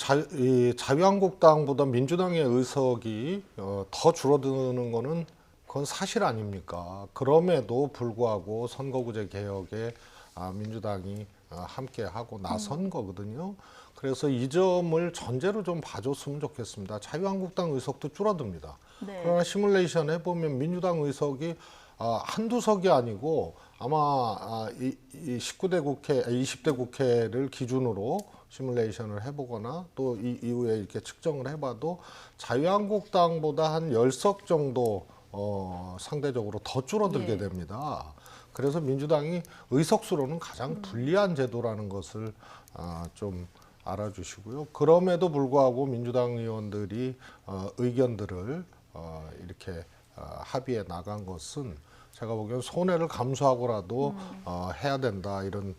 자유한국당보다 민주당의 의석이 더 줄어드는 거는 그건 사실 아닙니까? 그럼에도 불구하고 선거구제 개혁에 민주당이 함께 하고 나선 거거든요. 그래서 이 점을 전제로 좀 봐줬으면 좋겠습니다. 자유한국당 의석도 줄어듭니다. 그러나 시뮬레이션 해보면 민주당 의석이 한두 석이 아니고 아마 19대 국회, 20대 국회를 기준으로 시뮬레이션을 해보거나 또 이후에 이렇게 측정을 해봐도 자유한국당보다 한 10석 정도 상대적으로 더 줄어들게 됩니다. 그래서 민주당이 의석수로는 가장 불리한 제도라는 것을 좀 알아주시고요. 그럼에도 불구하고 민주당 의원들이 의견들을 이렇게 합의해 나간 것은 제가 보기엔 손해를 감수하고라도 해야 된다 이런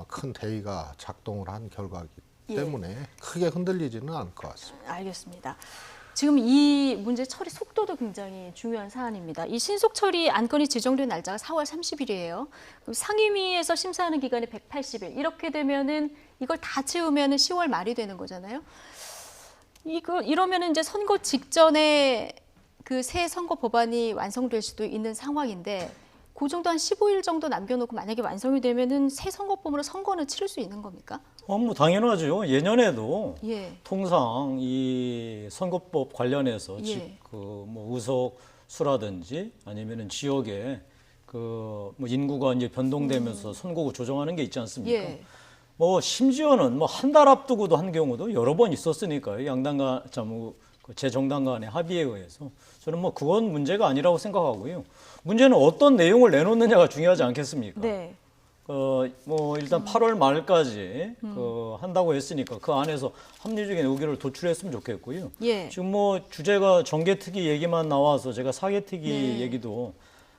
큰 대의가 작동을 한 결과이기 때문에 크게 흔들리지는 않을 것 같습니다. 알겠습니다. 지금 이 문제 처리 속도도 굉장히 중요한 사안입니다. 이 신속 처리 안건이 지정된 날짜가 4월 30일이에요. 상임위에서 심사하는 기간이 180일. 이렇게 되면은 이걸 다 채우면은 10월 말이 되는 거잖아요. 이러면은 이제 선거 직전에 그 새 선거 법안이 완성될 수도 있는 상황인데 그 정도 한 15일 정도 남겨놓고 만약에 완성이 되면은 새 선거법으로 선거는 치를 수 있는 겁니까? 뭐 당연하죠. 예년에도 통상 이 선거법 관련해서 뭐 의석 수라든지 아니면은 지역에 그 뭐 인구가 이제 변동되면서 선거구 조정하는 게 있지 않습니까? 뭐 심지어는 뭐 한 달 앞두고도 한 경우도 여러 번 있었으니까요. 양당 간 제 정당 간의 합의에 의해서 저는 뭐 그건 문제가 아니라고 생각하고요. 문제는 어떤 내용을 내놓느냐가 중요하지 않겠습니까? 뭐 일단 8월 말까지 한다고 했으니까 그 안에서 합리적인 의견을 도출했으면 좋겠고요. 지금 뭐 주제가 정개특위 얘기만 나와서 제가 사개특위 얘기도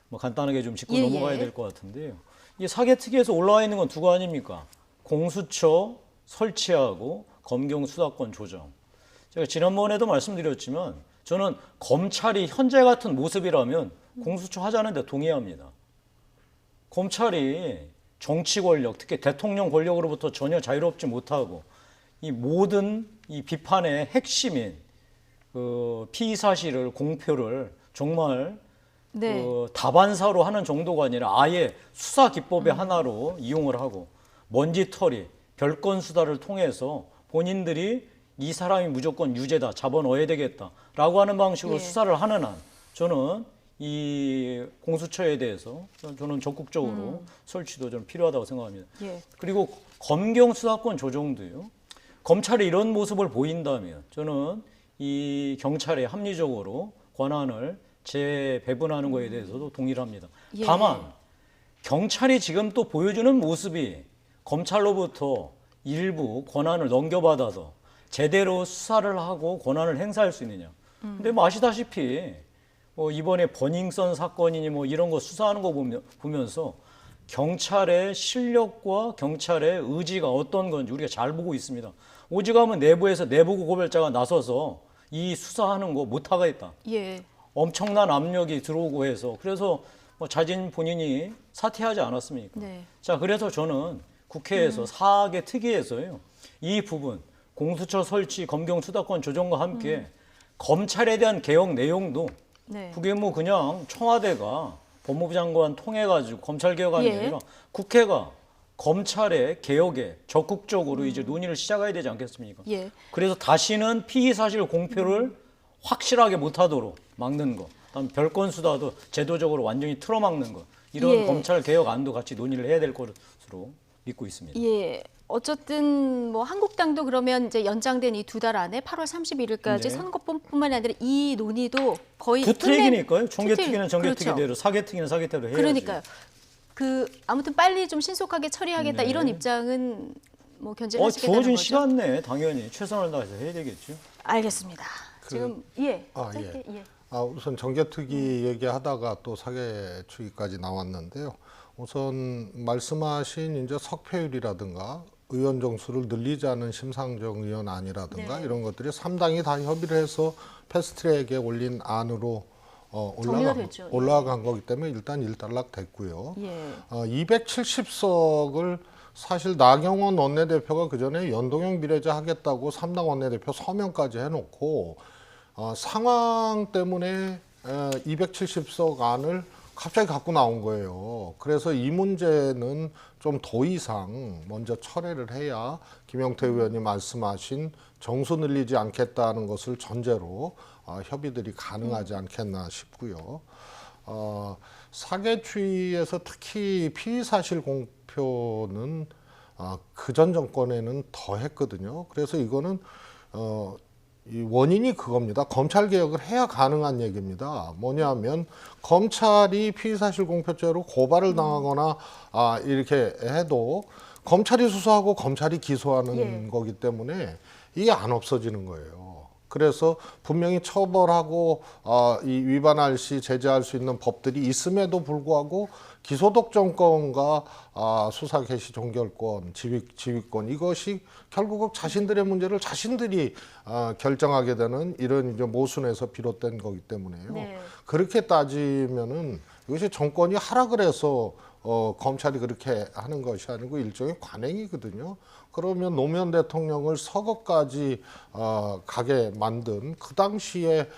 뭐 간단하게 좀 짚고 넘어가야 될 것 같은데요. 이 사개특위에서 올라와 있는 건 두 거 아닙니까? 공수처 설치하고 검경 수사권 조정. 제가 지난번에도 말씀드렸지만 저는 검찰이 현재 같은 모습이라면 공수처 하자는데 동의합니다. 검찰이 정치 권력, 특히 대통령 권력으로부터 전혀 자유롭지 못하고 이 모든 이 비판의 핵심인 그 피의 사실을 공표를 정말 그 다반사로 하는 정도가 아니라 아예 수사 기법의 하나로 이용을 하고 먼지털이 별건 수사를 통해서 본인들이 이 사람이 무조건 유죄다, 잡아넣어야 되겠다라고 하는 방식으로 수사를 하는 한 저는 이 공수처에 대해서 저는 적극적으로 설치도 좀 필요하다고 생각합니다. 예. 그리고 검경 수사권 조정도요. 검찰이 이런 모습을 보인다면 저는 이 경찰에 합리적으로 권한을 재배분하는 것에 대해서도 동의를 합니다. 예. 다만 경찰이 지금 또 보여주는 모습이 검찰로부터 일부 권한을 넘겨받아서 제대로 수사를 하고 권한을 행사할 수 있느냐. 근데 뭐 아시다시피 이번에 버닝썬 사건이니 뭐 이런 거 수사하는 거 보면서 경찰의 실력과 경찰의 의지가 어떤 건지 우리가 잘 보고 있습니다. 오직하면 내부에서 내부 고발자가 나서서 이 수사하는 거 못하겠다. 예. 엄청난 압력이 들어오고 해서 그래서 뭐 자진 본인이 사퇴하지 않았습니까? 네. 자, 그래서 저는 국회에서 사학의 특위에서요. 이 부분 공수처 설치, 검경 수사권 조정과 함께 검찰에 대한 개혁 내용도 네. 그게 뭐 그냥 청와대가 법무부 장관 통해가지고 검찰 개혁하는 게 예. 아니라 국회가 검찰의 개혁에 적극적으로 이제 논의를 시작해야 되지 않겠습니까? 예. 그래서 다시는 피의 사실 공표를 확실하게 못하도록 막는 거, 그다음 별건 수사도 제도적으로 완전히 틀어막는 거, 이런 예. 검찰 개혁 안도 같이 논의를 해야 될 것으로 믿고 있습니다. 예. 어쨌든 뭐 한국당도 그러면 이제 연장된 이 2달 안에 8월 31일까지 네. 선거뿐만이 아니라 이 논의도 거의 부특위니까요. 정개특위는 정개특위대로, 그렇죠. 사개특위는 사개특위대로 해야지. 그러니까요. 아무튼 빨리 좀 신속하게 처리하겠다 네. 이런 입장은 뭐 견제하시겠다는 주어진 거죠. 시간 내에 당연히 최선을 다해서 해야 되겠죠. 알겠습니다. 지금 짧게 예. 우선 정개특위 얘기하다가 또 사개특위까지 나왔는데요. 우선 말씀하신 이제 석패율이라든가 의원 정수를 늘리지 않은 심상정 의원 안이라든가 네. 이런 것들이 3당이 다 협의를 해서 패스트트랙에 올린 안으로 올라간 거기 때문에 일단 일단락 됐고요. 예. 270석을 사실 나경원 원내대표가 그전에 연동형 비례제 하겠다고 3당 원내대표 서명까지 해놓고 상황 때문에 270석 안을 갑자기 갖고 나온 거예요. 그래서 이 문제는 좀 더 이상 먼저 철회를 해야 김영태 의원이 말씀하신 정수 늘리지 않겠다는 것을 전제로 협의들이 가능하지 않겠나 싶고요. 사개추위에서 특히 피의사실 공표는 그전 정권에는 더 했거든요. 그래서 이거는 이 원인이 그겁니다. 검찰 개혁을 해야 가능한 얘기입니다. 뭐냐면 검찰이 피의사실 공표죄로 고발을 당하거나 이렇게 해도 검찰이 수사하고 검찰이 기소하는 거기 때문에 이게 안 없어지는 거예요. 그래서 분명히 처벌하고 이 위반할 시 제재할 수 있는 법들이 있음에도 불구하고 기소독점권과 수사 개시 종결권, 지휘권 이것이 결국 자신들의 문제를 자신들이 결정하게 되는 이런 이제 모순에서 비롯된 거기 때문에요. 네. 그렇게 따지면은 이것이 정권이 하라 그래서 검찰이 그렇게 하는 것이 아니고 일종의 관행이거든요. 그러면 노무현 대통령을 서거까지 가게 만든 그 당시에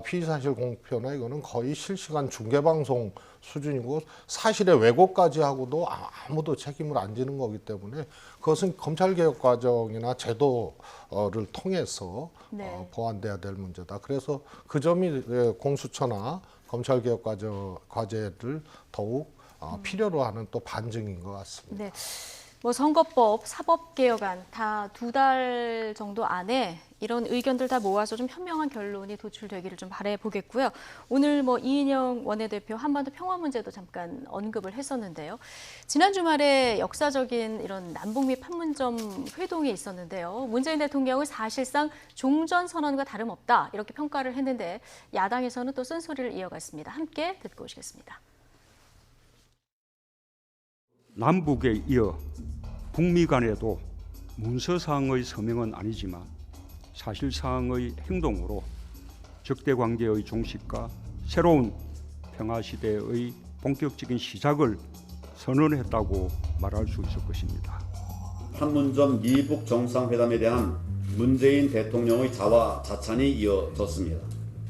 피의사실 공표나 이거는 거의 실시간 중계방송 수준이고 사실의 왜곡까지 하고도 아무도 책임을 안 지는 거기 때문에 그것은 검찰개혁 과정이나 제도를 통해서 네. 보완돼야 될 문제다. 그래서 그 점이 공수처나 검찰개혁 과제를 더욱 필요로 하는 또 반증인 것 같습니다. 네. 뭐 선거법, 사법개혁안 다 2달 정도 안에 이런 의견들 다 모아서 좀 현명한 결론이 도출되기를 좀 바라보겠고요. 오늘 뭐 이인영 원내대표 한반도 평화 문제도 잠깐 언급을 했었는데요. 지난 주말에 역사적인 이런 남북미 판문점 회동이 있었는데요. 문재인 대통령은 사실상 종전선언과 다름없다 이렇게 평가를 했는데 야당에서는 또 쓴소리를 이어갔습니다. 함께 듣고 오시겠습니다. 남북에 이어 북미 간에도 문서상의 서명은 아니지만 사실상의 행동으로 적대관계의 종식과 새로운 평화시대의 본격적인 시작을 선언했다고 말할 수 있을 것입니다. 판문점 미북 정상회담에 대한 문재인 대통령의 자화자찬이 이어졌습니다.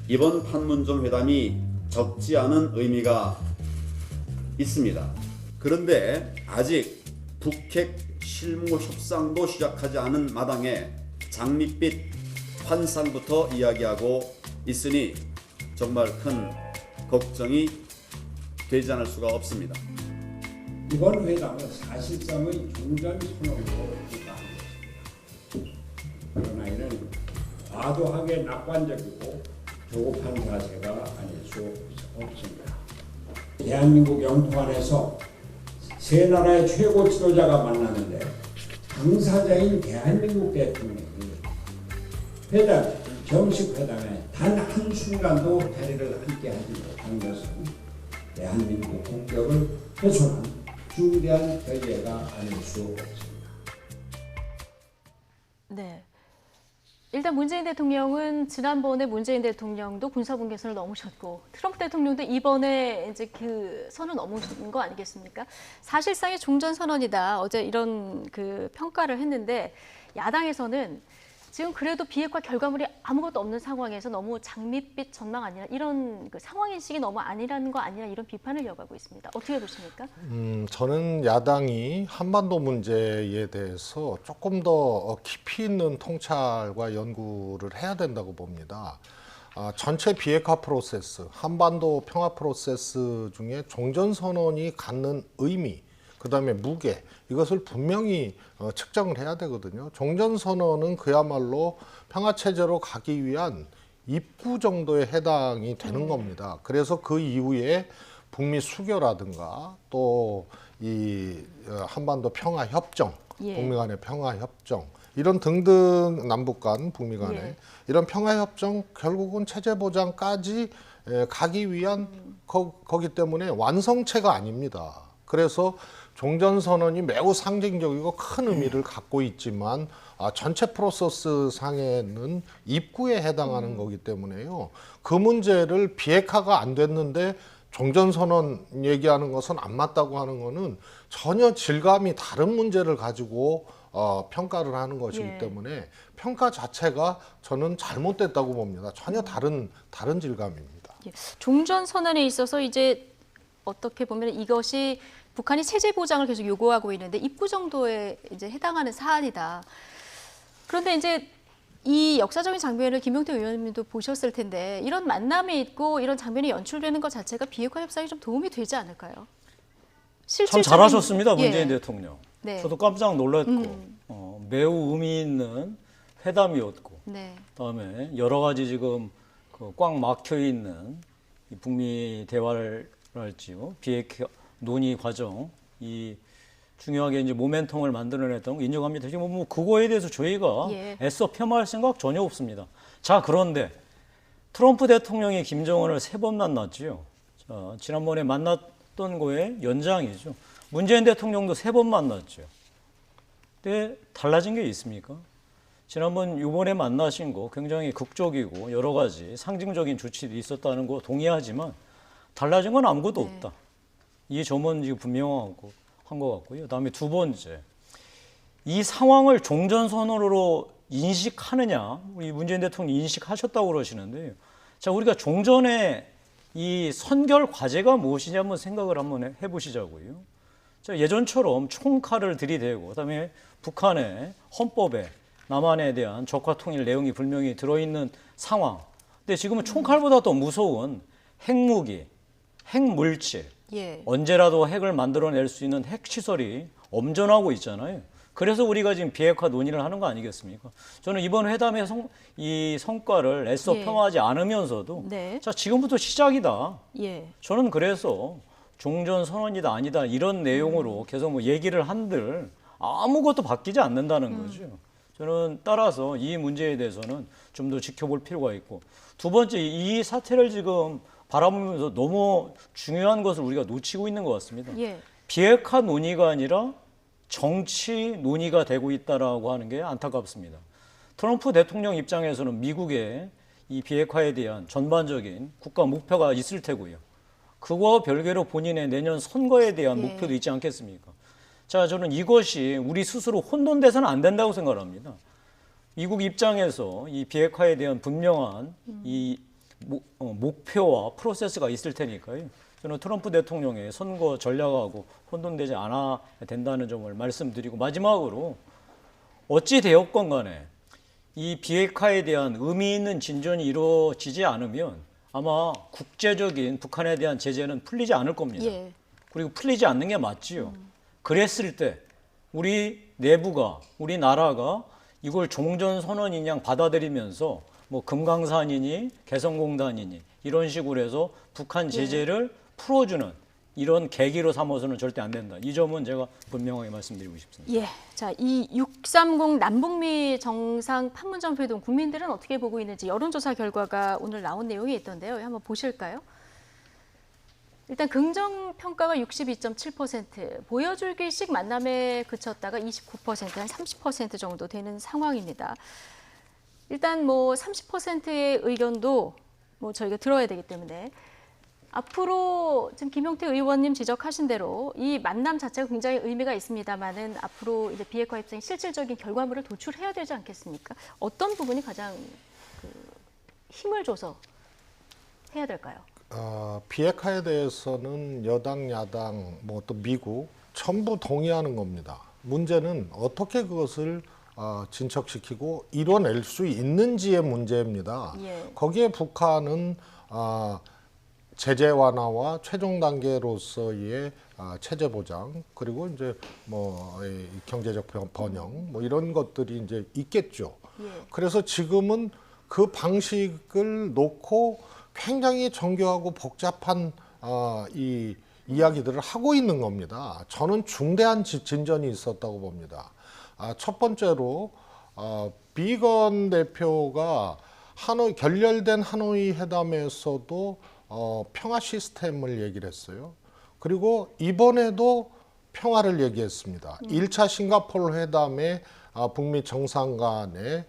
이번 판문점 회담이 적지 않은 의미가 있습니다. 그런데 아직 북핵 실무 협상도 시작하지 않은 마당에 장밋빛 환상부터 이야기하고 있으니 정말 큰 걱정이 되지 않을 수가 없습니다. 이번 회담은 사실상의 종전 선언으로 평가한 것입니다. 그러나 이는 과도하게 낙관적이고 조급한 자세가 아닐 수 없습니다. 대한민국 영토 안에서 세 나라의 최고 지도자가 만나는데 당사자인 대한민국 대통령이 정식 회담에 단 한순간도 자리를 함께 하지 못한 것은 대한민국 국격을 훼손한 중대한 결례가 아닐 수 없습니다. 네. 일단 문재인 대통령은 지난번에 문재인 대통령도 군사분 계선을 넘으셨고 트럼프 대통령도 이번에 이제 그 선을 넘으신 거 아니겠습니까? 사실상의 종전 선언이다. 어제 이런 그 평가를 했는데 야당에서는 지금 그래도 비핵화 결과물이 아무것도 없는 상황에서 너무 장밋빛 전망 아니라 이런 그 상황 인식이 너무 아니라는 거 아니라 이런 비판을 이어가고 있습니다. 어떻게 보십니까? 저는 야당이 한반도 문제에 대해서 조금 더 깊이 있는 통찰과 연구를 해야 된다고 봅니다. 전체 비핵화 프로세스, 한반도 평화 프로세스 중에 종전선언이 갖는 의미, 그 다음에 무게, 이것을 분명히 측정을 해야 되거든요. 종전선언은 그야말로 평화체제로 가기 위한 입구 정도에 해당이 되는 겁니다. 그래서 그 이후에 북미 수교라든가 또 이 한반도 평화협정, 예. 북미 간의 평화협정, 이런 등등 남북 간, 북미 간의 예. 이런 평화협정 결국은 체제 보장까지 가기 위한 거기 때문에 완성체가 아닙니다. 그래서 종전선언이 매우 상징적이고 큰 의미를 갖고 있지만 전체 프로세스 상에는 입구에 해당하는 거기 때문에요. 그 문제를 비핵화가 안 됐는데 종전선언 얘기하는 것은 안 맞다고 하는 거는 전혀 질감이 다른 문제를 가지고 평가를 하는 것이기 예. 때문에 평가 자체가 저는 잘못됐다고 봅니다. 전혀 다른 질감입니다. 예. 종전 선언에 있어서 이제 어떻게 보면 이것이 북한이 체제 보장을 계속 요구하고 있는데 입구 정도에 이제 해당하는 사안이다. 그런데 이제 이 역사적인 장면을 김용태 의원님도 보셨을 텐데 이런 만남이 있고 이런 장면이 연출되는 것 자체가 비핵화 협상에 좀 도움이 되지 않을까요? 참 잘하셨습니다, 문재인 예. 대통령. 네. 저도 깜짝 놀랐고 매우 의미 있는 회담이었고 네. 그다음에 여러 가지 지금 꽉 막혀 있는 북미 대화를 할지요, 비핵화 논의 과정, 이 중요하게 이제 모멘텀을 만들어냈던 거 인정합니다. 지금 뭐 그거에 대해서 저희가 예. 애써 폄하할 생각 전혀 없습니다. 자, 그런데 트럼프 대통령이 김정은을 3번 만났지요. 자, 지난번에 만났던 거에 연장이죠. 문재인 대통령도 3번 만났죠. 근데 달라진 게 있습니까? 지난번 이번에 만나신 거 굉장히 극적이고 여러 가지 상징적인 조치도 있었다는 거 동의하지만 달라진 건 아무것도 없다. 이 점은 지금 분명한 것 같고요. 그다음에 두 번째, 이 상황을 종전선언으로 인식하느냐, 우리 문재인 대통령이 인식하셨다고 그러시는데요. 자, 우리가 종전의 이 선결 과제가 무엇이냐 한번 생각을 한번 해보시자고요. 자, 예전처럼 총칼을 들이대고, 그다음에 북한의 헌법에 남한에 대한 적화 통일 내용이 분명히 들어있는 상황. 근데 지금은 총칼보다 더 무서운 핵무기, 핵물질, 예. 언제라도 핵을 만들어낼 수 있는 핵시설이 엄전하고 있잖아요. 그래서 우리가 지금 비핵화 논의를 하는 거 아니겠습니까? 저는 이번 회담의 이 성과를 애써 예. 폄하하지 않으면서도 네. 자, 지금부터 시작이다. 예. 저는 그래서 종전선언이다 아니다 이런 내용으로 계속 뭐 얘기를 한들 아무것도 바뀌지 않는다는 거죠. 저는 따라서 이 문제에 대해서는 좀 더 지켜볼 필요가 있고, 두 번째, 이 사태를 지금 바라보면서 너무 중요한 것을 우리가 놓치고 있는 것 같습니다. 예. 비핵화 논의가 아니라 정치 논의가 되고 있다라고 하는 게 안타깝습니다. 트럼프 대통령 입장에서는 미국의 이 비핵화에 대한 전반적인 국가 목표가 있을 테고요. 그거와 별개로 본인의 내년 선거에 대한 예. 목표도 있지 않겠습니까? 자, 저는 이것이 우리 스스로 혼돈돼서는 안 된다고 생각합니다. 미국 입장에서 이 비핵화에 대한 분명한 이 목표와 프로세스가 있을 테니까요. 저는 트럼프 대통령의 선거 전략하고 혼돈되지 않아야 된다는 점을 말씀드리고, 마지막으로 어찌 되었건 간에 이 비핵화에 대한 의미 있는 진전이 이루어지지 않으면 아마 국제적인 북한에 대한 제재는 풀리지 않을 겁니다. 예. 그리고 풀리지 않는 게 맞지요. 그랬을 때 우리 내부가, 우리 나라가 이걸 종전선언인 양 받아들이면서 뭐 금강산이니 개성공단이니 이런 식으로 해서 북한 제재를 풀어주는 이런 계기로 삼아서는 절대 안 된다. 이 점은 제가 분명하게 말씀드리고 싶습니다. 예, 자, 이 630 남북미 정상 판문점 회동 국민들은 어떻게 보고 있는지 여론조사 결과가 오늘 나온 내용이 있던데요. 한번 보실까요? 일단 긍정평가가 62.7%, 보여줄기식 만남에 그쳤다가 29%, 한 30% 정도 되는 상황입니다. 일단 뭐 30%의 의견도 뭐 저희가 들어야 되기 때문에 앞으로 지금 김용태 의원님 지적하신 대로 이 만남 자체가 굉장히 의미가 있습니다만은 앞으로 이제 비핵화 협상의 실질적인 결과물을 도출해야 되지 않겠습니까? 어떤 부분이 가장 힘을 줘서 해야 될까요? 비핵화에 대해서는 여당, 야당, 뭐 또 미국 전부 동의하는 겁니다. 문제는 어떻게 그것을 진척시키고 이뤄낼 수 있는지의 문제입니다. 예. 거기에 북한은 제재 완화와 최종 단계로서의 체제 보장 그리고 이제 뭐 경제적 번영 뭐 이런 것들이 이제 있겠죠. 예. 그래서 지금은 그 방식을 놓고 굉장히 정교하고 복잡한 이 이야기들을 하고 있는 겁니다. 저는 중대한 진전이 있었다고 봅니다. 첫 번째로 비건 대표가 결렬된 하노이 회담에서도 평화 시스템을 얘기를 했어요. 그리고 이번에도 평화를 얘기했습니다. 1차 싱가포르 회담에 북미 정상 간에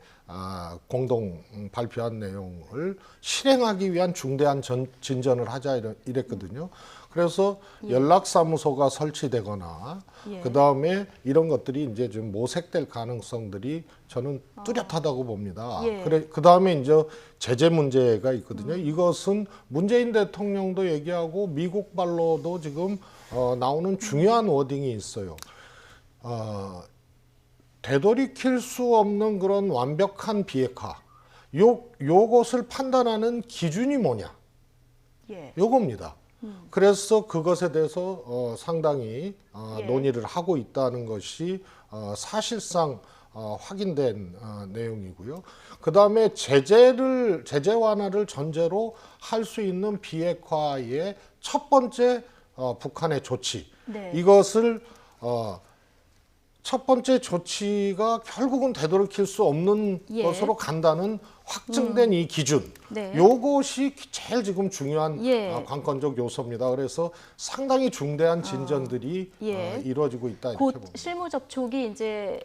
공동 발표한 내용을 실행하기 위한 중대한 진전을 하자 이랬거든요. 그래서 연락사무소가 설치되거나 그다음에 이런 것들이 이제 좀 모색될 가능성들이 저는 뚜렷하다고 봅니다. 그다음에 이제 제재 문제가 있거든요. 이것은 문재인 대통령도 얘기하고 미국 발로도 지금 나오는 중요한 워딩이 있어요. 되돌이킬 수 없는 그런 완벽한 비핵화. 요것을 판단하는 기준이 뭐냐? 요겁니다. 그래서 그것에 대해서 상당히 논의를 하고 있다는 것이 사실상 확인된 내용이고요. 그 다음에 제재 완화를 전제로 할 수 있는 비핵화의 첫 번째 북한의 조치. 이것을 첫 번째 조치가 결국은 되돌이킬 수 없는 것으로 간다는 확증된 이 기준. 요것이 제일 지금 중요한 관건적 요소입니다. 그래서 상당히 중대한 진전들이 이루어지고 있다 이렇게 곧 봅니다. 실무 접촉이 이제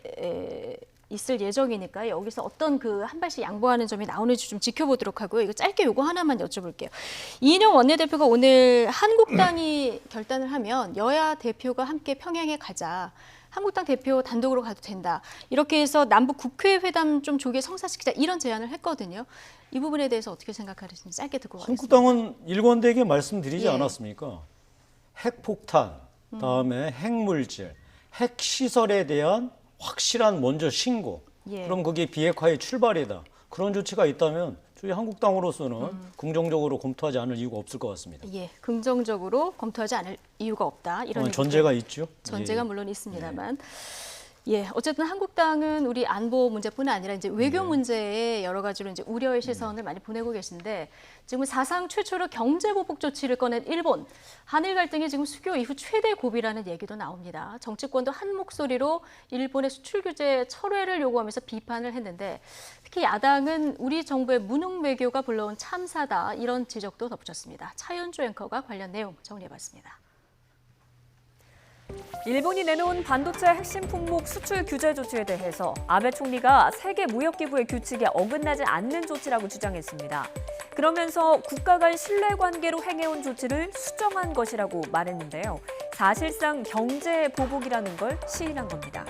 있을 예정이니까 여기서 어떤 한 발씩 양보하는 점이 나오는지 좀 지켜보도록 하고요. 이거 짧게 요거 하나만 여쭤볼게요. 이인영 원내대표가 오늘 한국당이 결단을 하면 여야 대표가 함께 평양에 가자. 한국당 대표 단독으로 가도 된다. 이렇게 해서 남북 국회 회담 좀 조기에 성사시키자 이런 제안을 했거든요. 이 부분에 대해서 어떻게 생각하시는지 짧게 듣고 가겠습니다. 한국당은 일관되게 말씀드리지 않았습니까? 핵폭탄, 다음에 핵물질, 핵시설에 대한 확실한 먼저 신고. 그럼 그게 비핵화의 출발이다. 그런 조치가 있다면 저희 한국당으로서는 긍정적으로 검토하지 않을 이유가 없을 것 같습니다. 긍정적으로 검토하지 않을 이유가 없다. 이런 전제가 있죠. 전제가 물론 있습니다만. 어쨌든 한국당은 우리 안보 문제뿐 아니라 이제 외교 문제에 여러 가지로 이제 우려의 시선을 많이 보내고 계신데 지금 사상 최초로 경제 보복 조치를 꺼낸 일본. 한일 갈등이 지금 수교 이후 최대 고비라는 얘기도 나옵니다. 정치권도 한 목소리로 일본의 수출 규제 철회를 요구하면서 비판을 했는데 특히 야당은 우리 정부의 무능 외교가 불러온 참사다 이런 지적도 덧붙였습니다. 차현주 앵커가 관련 내용 정리해봤습니다. 일본이 내놓은 반도체 핵심 품목 수출 규제 조치에 대해서 아베 총리가 세계무역기구의 규칙에 어긋나지 않는 조치라고 주장했습니다. 그러면서 국가 간 신뢰관계로 행해온 조치를 수정한 것이라고 말했는데요. 사실상 경제 보복이라는 걸 시인한 겁니다.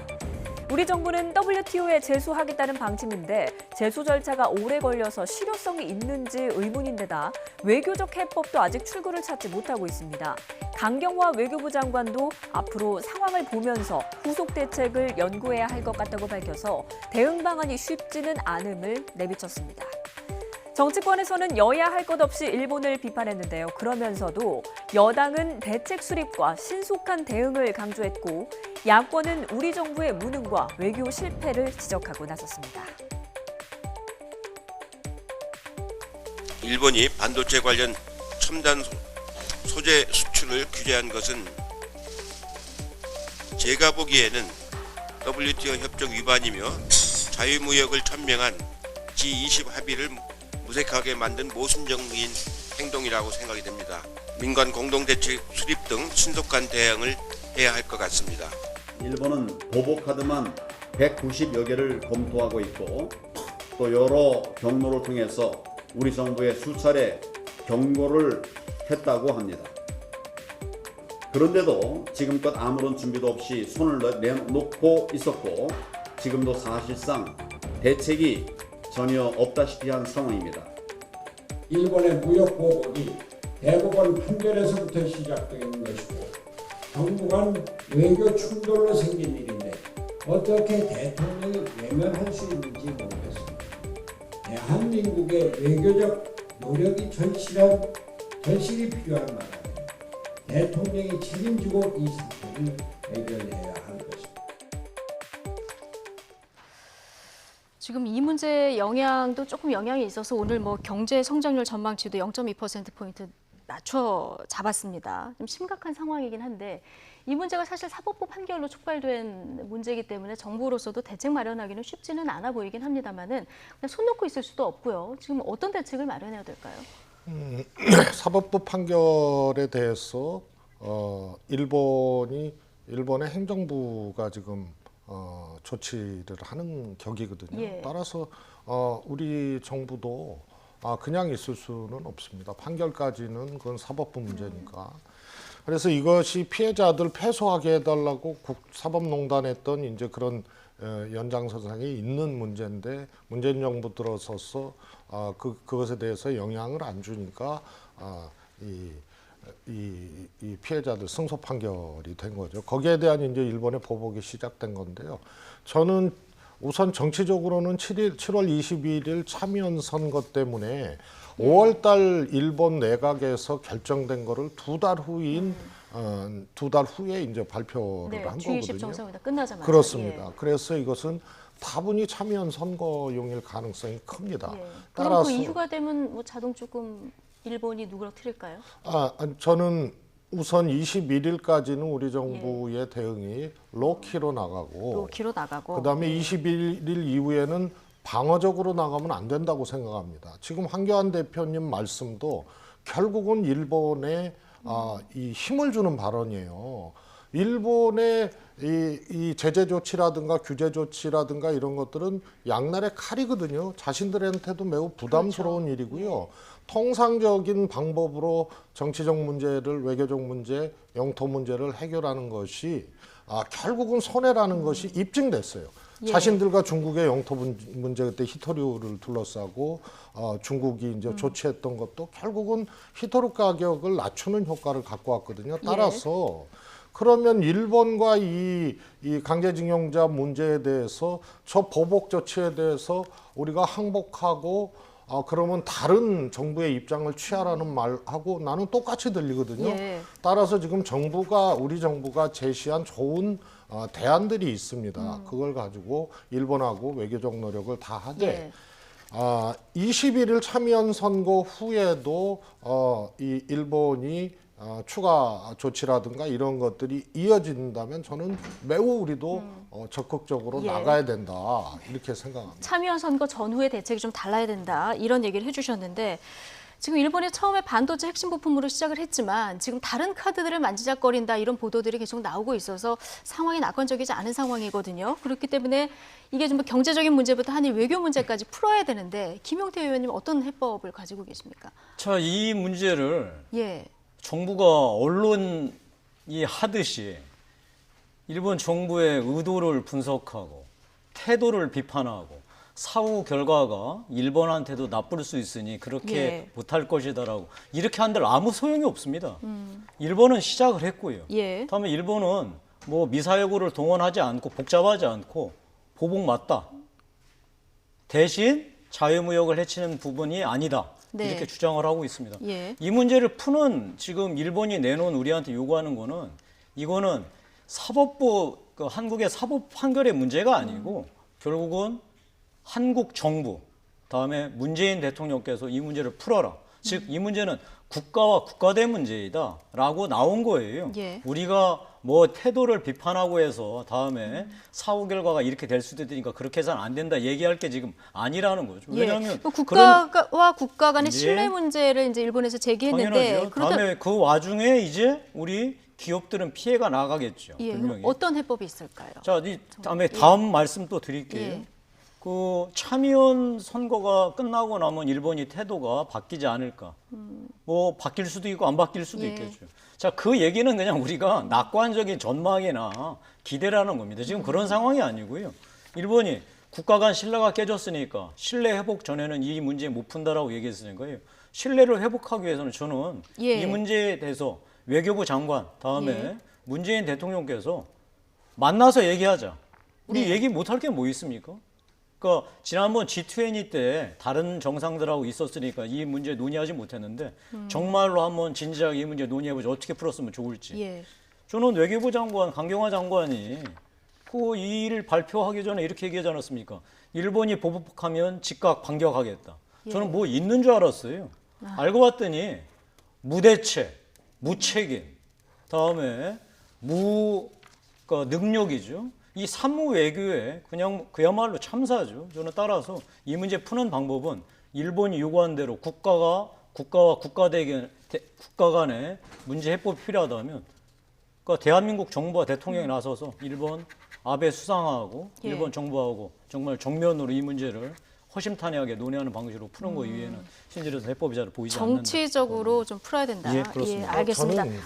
우리 정부는 WTO에 제소하겠다는 방침인데 제소 절차가 오래 걸려서 실효성이 있는지 의문인데다 외교적 해법도 아직 출구를 찾지 못하고 있습니다. 강경화 외교부 장관도 앞으로 상황을 보면서 후속 대책을 연구해야 할 것 같다고 밝혀서 대응 방안이 쉽지는 않음을 내비쳤습니다. 정치권에서는 여야 할 것 없이 일본을 비판했는데요. 그러면서도 여당은 대책 수립과 신속한 대응을 강조했고 야권은 우리 정부의 무능과 외교 실패를 지적하고 나섰습니다. 일본이 반도체 관련 첨단 소재 수출을 규제한 것은 제가 보기에는 WTO 협정 위반이며 자유무역을 천명한 G20 합의를 무색하게 만든 모순적인 행동이라고 생각이 됩니다. 민관 공동대책 수립 등 신속한 대응을 해야 할 것 같습니다. 일본은 보복카드만 190여 개를 검토하고 있고 또 여러 경로를 통해서 우리 정부에 수차례 경고를 했다고 합니다. 그런데도 지금껏 아무런 준비도 없이 손을 내놓고 있었고 지금도 사실상 대책이 전혀 없다시피 한 상황입니다. 일본의 무역 보복이 대법원 판결에서부터 시작된 것이고 정부 간 외교 충돌로 생긴 일인데 어떻게 대통령이 외면할 수 있는지 모르겠습니다. 대한민국의 외교적 노력이 절실히 필요한 바람에 대통령이 책임지고 이 사태를 해결해야 하는 것입니다. 지금 이 문제의 영향도 조금 영향이 있어서 오늘 뭐 경제 성장률 전망치도 0.2%포인트 낮춰 잡았습니다. 좀 심각한 상황이긴 한데 이 문제가 사실 사법부 판결로 촉발된 문제이기 때문에 정부로서도 대책 마련하기는 쉽지는 않아 보이긴 합니다만은 그냥 손 놓고 있을 수도 없고요. 지금 어떤 대책을 마련해야 될까요? 사법부 판결에 대해서 일본의 행정부가 지금 조치를 하는 격이거든요. 예. 따라서 우리 정부도 그냥 있을 수는 없습니다. 판결까지는 그건 사법부 문제니까. 그래서 이것이 피해자들 패소하게 해달라고 국사법농단에 했던 이제 그런 연장선상에 있는 문제인데 문재인 정부 들어서서 그것에 대해서 영향을 안 주니까 이 피해자들 승소 판결이 된 거죠. 거기에 대한 이제 일본의 보복이 시작된 건데요. 저는 우선 정치적으로는 7월 22일 참의원 선거 때문에 5월 달 일본 내각에서 결정된 거를 두 달 후에 이제 발표를 한 거거든요. G20 정상회담 끝나자마자. 그렇습니다. 예. 그래서 이것은 다분히 참의원 선거용일 가능성이 큽니다. 예. 따라서 그럼 그 이후가 되면 뭐 자동 조금 일본이 누그러뜨릴까요? 저는 우선 21일까지는 우리 정부의 대응이 로키로 나가고 그다음에 21일 이후에는 방어적으로 나가면 안 된다고 생각합니다. 지금 황교안 대표님 말씀도 결국은 일본에 이 힘을 주는 발언이에요. 일본의 이 제재 조치라든가 규제 조치라든가 이런 것들은 양날의 칼이거든요. 자신들한테도 매우 부담스러운 일이고요. 통상적인 방법으로 정치적 문제를, 외교적 문제, 영토 문제를 해결하는 것이 결국은 손해라는 것이 입증됐어요. 자신들과 중국의 영토 문제 그때 히토류를 둘러싸고 중국이 이제 조치했던 것도 결국은 히토류 가격을 낮추는 효과를 갖고 왔거든요. 따라서 그러면 일본과 이 강제징용자 문제에 대해서 저 보복 조치에 대해서 우리가 항복하고 그러면 다른 정부의 입장을 취하라는 말하고 나는 똑같이 들리거든요. 따라서 지금 우리 정부가 제시한 좋은 대안들이 있습니다. 그걸 가지고 일본하고 외교적 노력을 다 하되 21일 참의원 선거 후에도 이 일본이 추가 조치라든가 이런 것들이 이어진다면 저는 매우 우리도 적극적으로 나가야 된다 이렇게 생각합니다. 참의원 선거 전후의 대책이 좀 달라야 된다 이런 얘기를 해주셨는데 지금 일본이 처음에 반도체 핵심 부품으로 시작을 했지만 지금 다른 카드들을 만지작거린다 이런 보도들이 계속 나오고 있어서 상황이 낙관적이지 않은 상황이거든요. 그렇기 때문에 이게 좀 경제적인 문제부터 한일 외교 문제까지 풀어야 되는데 김용태 의원님 어떤 해법을 가지고 계십니까? 자, 이 문제를 정부가 언론이 하듯이 일본 정부의 의도를 분석하고 태도를 비판하고 사후 결과가 일본한테도 나쁠 수 있으니 그렇게 못할 것이다라고 이렇게 한들 아무 소용이 없습니다. 일본은 시작을 했고요. 다음에 일본은 뭐 미사여구를 동원하지 않고 복잡하지 않고 보복 맞다. 대신 자유무역을 해치는 부분이 아니다. 네. 이렇게 주장을 하고 있습니다. 예. 이 문제를 푸는 지금 일본이 내놓은 우리한테 요구하는 거는 이거는 사법부 한국의 사법 판결의 문제가 아니고 결국은 한국 정부 다음에 문재인 대통령께서 이 문제를 풀어라. 즉 이 문제는 국가와 국가대 문제이다라고 나온 거예요. 예. 우리가 뭐 태도를 비판하고 해서 다음에 사후 결과가 이렇게 될 수도 있으니까 그렇게 해서는 안 된다 얘기할 게 지금 아니라는 거죠. 왜냐하면 국가와 국가 간의 예. 신뢰 문제를 이제 일본에서 제기했는데 그다음에 그 와중에 이제 우리 기업들은 피해가 나가겠죠. 예. 분명히. 어떤 해법이 있을까요? 자, 다음 말씀 또 드릴게요. 예. 그 참의원 선거가 끝나고 나면 일본이 태도가 바뀌지 않을까? 뭐 바뀔 수도 있고 안 바뀔 수도 예. 있겠죠. 자, 그 얘기는 그냥 우리가 낙관적인 전망이나 기대라는 겁니다. 지금 그런 상황이 아니고요. 일본이 국가 간 신뢰가 깨졌으니까 신뢰 회복 전에는 이 문제 못 푼다라고 얘기했으니까요. 신뢰를 회복하기 위해서는 저는 예. 이 문제에 대해서 외교부 장관 다음에 예. 문재인 대통령께서 만나서 얘기하자. 우리 네. 얘기 못할 게 뭐 있습니까? 그러니까 지난번 G20 때 다른 정상들하고 있었으니까 이 문제 논의하지 못했는데 정말로 한번 진지하게 이 문제 논의해보자. 어떻게 풀었으면 좋을지. 예. 저는 외교부 장관 강경화 장관이 그 이 일 발표하기 전에 이렇게 얘기하지 않았습니까? 일본이 보복하면 즉각 반격하겠다. 예. 저는 뭐 있는 줄 알았어요. 알고 봤더니 무대책, 무책임, 다음에 능력이죠. 이 산무 외교에 그냥 그야말로 참사죠. 저는 따라서 이 문제 푸는 방법은 일본이 요구한 대로 국가와 국가 간의 문제 해법이 필요하다면 그러니까 대한민국 정부와 대통령이 나서서 일본 아베 수상하고 예. 일본 정부하고 정말 정면으로 이 문제를 허심탄회하게 논의하는 방식으로 푸는 거 이외에는 현실에서 해법이 잘 보이지 않는다. 정치적으로 좀 풀어야 된다. 예, 그렇습니다. 알겠습니다. 저는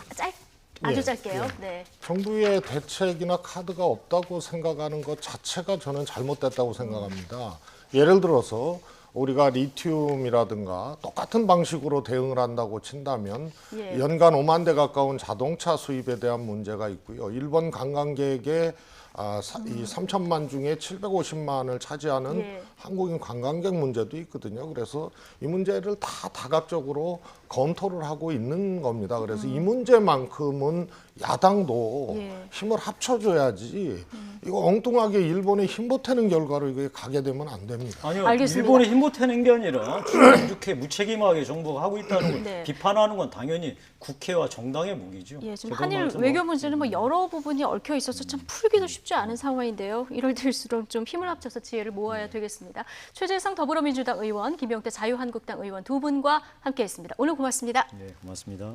아주 예, 짧게요. 예. 네. 정부의 대책이나 카드가 없다고 생각하는 것 자체가 저는 잘못됐다고 생각합니다. 예를 들어서 우리가 리튬이라든가 똑같은 방식으로 대응을 한다고 친다면 예. 연간 5만 대 가까운 자동차 수입에 대한 문제가 있고요. 일본 관광객의 이 3천만 중에 750만을 차지하는 예. 한국인 관광객 문제도 있거든요. 그래서 이 문제를 다 다각적으로 검토를 하고 있는 겁니다. 그래서 이 문제만큼은 야당도 예. 힘을 합쳐줘야지 이거 엉뚱하게 일본에 힘보태는 결과로 이게 가게 되면 안 됩니다. 아니요, 알겠습니다. 일본이 힘보태는 게 아니라 이렇게 무책임하게 정부가 하고 있다는 걸 네. 비판하는 건 당연히 국회와 정당의 무기죠. 예, 지금 제가 한일 말씀 외교 문제는 뭐 여러 부분이 얽혀 있어서 참 풀기도 쉽지 않은 상황인데요. 이럴 때일수록 좀 힘을 합쳐서 지혜를 모아야 되겠습니다. 최재성 더불어민주당 의원, 김용태 자유한국당 의원 두 분과 함께했습니다. 오늘 고맙습니다. 네, 고맙습니다.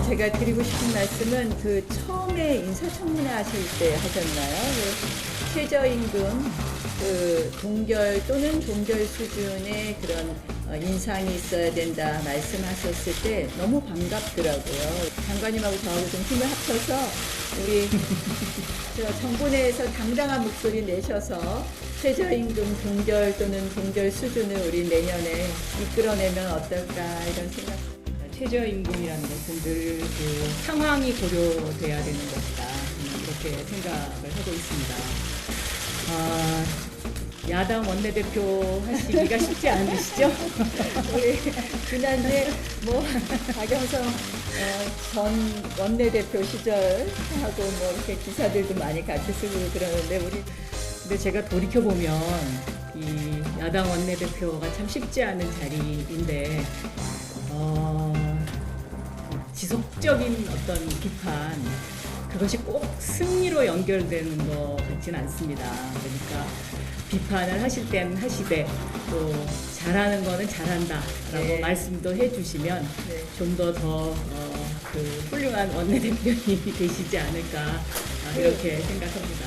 제가 드리고 싶은 말씀은 그 처음에 인사청문회 하실 때 하셨나요? 그 최저임금 그 동결 또는 동결 수준의 그런 인상이 있어야 된다 말씀하셨을 때 너무 반갑더라고요. 장관님하고 저하고 좀 힘을 합쳐서 우리 정부 내에서 당당한 목소리 내셔서 최저임금 동결 또는 동결 수준을 우리 내년에 이끌어내면 어떨까 이런 생각. 최저임금이라는 것은 늘 그 상황이 고려돼야 되는 것이다. 그렇게 생각을 하고 있습니다. 야당 원내대표 하시기가 쉽지 않으시죠? 우리 지난해 뭐 박영선 전 원내대표 시절하고 뭐 이렇게 기사들도 많이 같이 쓰고 그러는데 근데 제가 돌이켜 보면 이 야당 원내대표가 참 쉽지 않은 자리인데 지속적인 어떤 비판 그것이 꼭 승리로 연결되는 것 같지는 않습니다. 그러니까 비판을 하실 때는 하시되 또 잘하는 거는 잘한다라고 네. 말씀도 해주시면 네. 좀 더 그 훌륭한 원내대표님이 되시지 않을까 이렇게 생각합니다.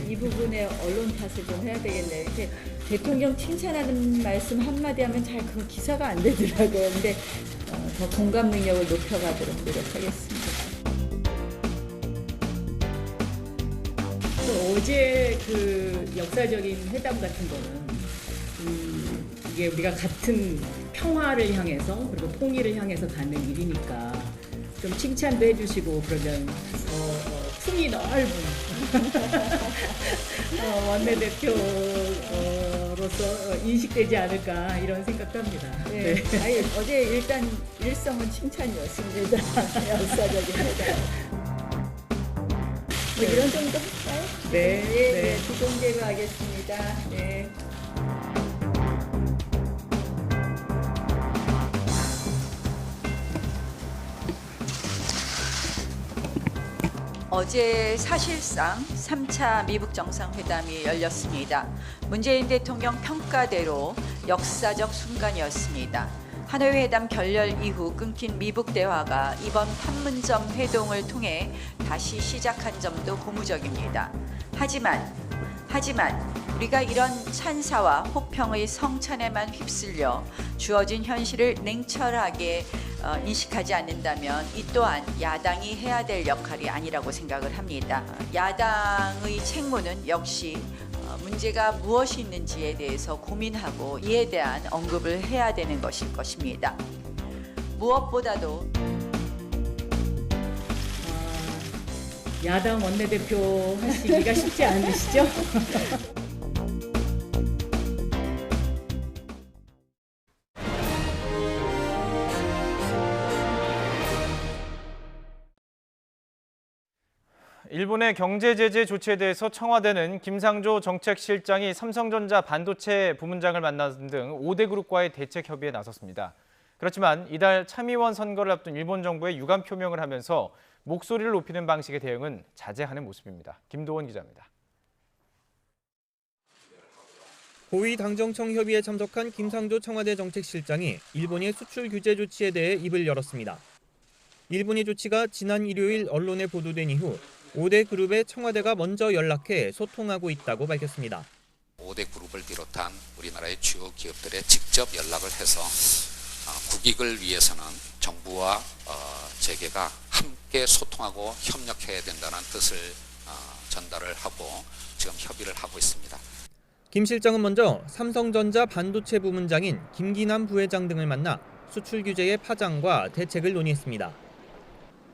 이 부분에 언론 탓을 좀 해야 되겠네요. 이렇게 대통령 칭찬하는 말씀 한마디 하면 잘 그 기사가 안 되더라고요. 근데 더 공감 능력을 높여가도록 노력하겠습니다. 어제 그 역사적인 회담 같은 거는 이게 우리가 같은 평화를 향해서 그리고 통일을 향해서 가는 일이니까 좀 칭찬도 해주시고 그러면 품이 넓은 원내대표로서 인식되지 않을까 이런 생각도 합니다. 네. 네. 아니, 어제 일단 일성은 칭찬이었습니다. 역사적인 회담. 뭐 이런 정도 할까요? 네. 네. 주종대로 하겠습니다. 네. 어제 사실상 3차 미북 정상회담이 열렸습니다. 문재인 대통령 평가대로 역사적 순간이었습니다. 하노이 회담 결렬 이후 끊긴 미북 대화가 이번 판문점 회동을 통해 다시 시작한 점도 고무적입니다. 하지만 우리가 이런 찬사와 호평의 성찬에만 휩쓸려 주어진 현실을 냉철하게 인식하지 않는다면 이 또한 야당이 해야 될 역할이 아니라고 생각을 합니다. 야당의 책무는 역시 문제가 무엇이 있는지에 대해서 고민하고 이에 대한 언급을 해야 되는 것일 것입니다. 무엇보다도 야당 원내대표 하시기가 쉽지 않으시죠? 일본의 경제 제재 조치에 대해서 청와대는 김상조 정책실장이 삼성전자 반도체 부문장을 만나는 등 5대 그룹과의 대책 협의에 나섰습니다. 그렇지만 이달 참의원 선거를 앞둔 일본 정부의 유감 표명을 하면서 목소리를 높이는 방식의 대응은 자제하는 모습입니다. 김도원 기자입니다. 고위 당정청 협의에 참석한 김상조 청와대 정책실장이 일본의 수출 규제 조치에 대해 입을 열었습니다. 일본의 조치가 지난 일요일 언론에 보도된 이후 5대 그룹에 청와대가 먼저 연락해 소통하고 있다고 밝혔습니다. 5대 그룹을 비롯한 우리나라의 주요 기업들에 직접 연락을 해서 국익을 위해서는 정부와 재계가 함께 소통하고 협력해야 된다는 뜻을 전달을 하고 지금 협의를 하고 있습니다. 김 실장은 먼저 삼성전자 반도체 부문장인 김기남 부회장 등을 만나 수출 규제의 파장과 대책을 논의했습니다.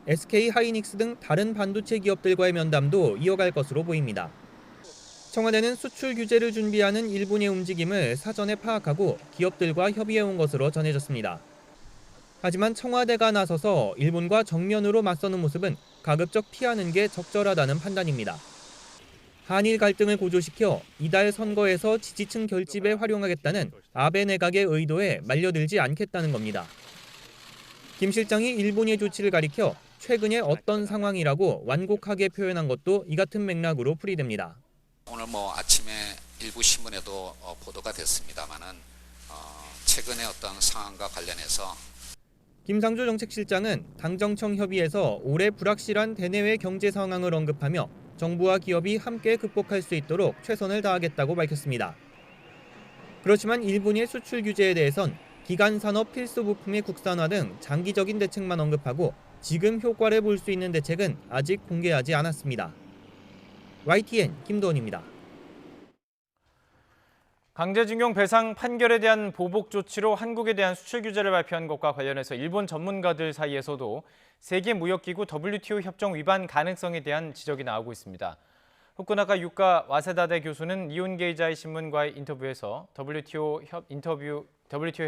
SK 하이닉스 등 다른 반도체 기업들과의 면담도 이어갈 것으로 보입니다. 청와대는 수출 규제를 준비하는 일본의 움직임을 사전에 파악하고 기업들과 협의해온 것으로 전해졌습니다. 하지만 청와대가 나서서 일본과 정면으로 맞서는 모습은 가급적 피하는 게 적절하다는 판단입니다. 한일 갈등을 고조시켜 이달 선거에서 지지층 결집에 활용하겠다는 아베 내각의 의도에 말려들지 않겠다는 겁니다. 김 실장이 일본의 조치를 가리켜 최근에 어떤 상황이라고 완곡하게 표현한 것도 이 같은 맥락으로 풀이됩니다. 오늘 아침에 일부 신문에도 보도가 됐습니다만은 최근의 어떤 상황과 관련해서 김상조 정책실장은 당정청 협의에서 올해 불확실한 대내외 경제 상황을 언급하며 정부와 기업이 함께 극복할 수 있도록 최선을 다하겠다고 밝혔습니다. 그렇지만 일본의 수출 규제에 대해선 기간 산업 필수 부품의 국산화 등 장기적인 대책만 언급하고 지금 효과를 볼 수 있는 대책은 아직 공개하지 않았습니다. YTN 김도원입니다. 강제징용 배상 판결에 대한 보복 조치로 한국에 대한 수출 규제를 발표한 것과 관련해서 일본 전문가들 사이에서도 세계무역기구 WTO 협정 위반 가능성에 대한 지적이 나오고 있습니다. 후쿠나카 유카 와세다대 교수는 니혼 게이자이 신문과의 인터뷰에서 WTO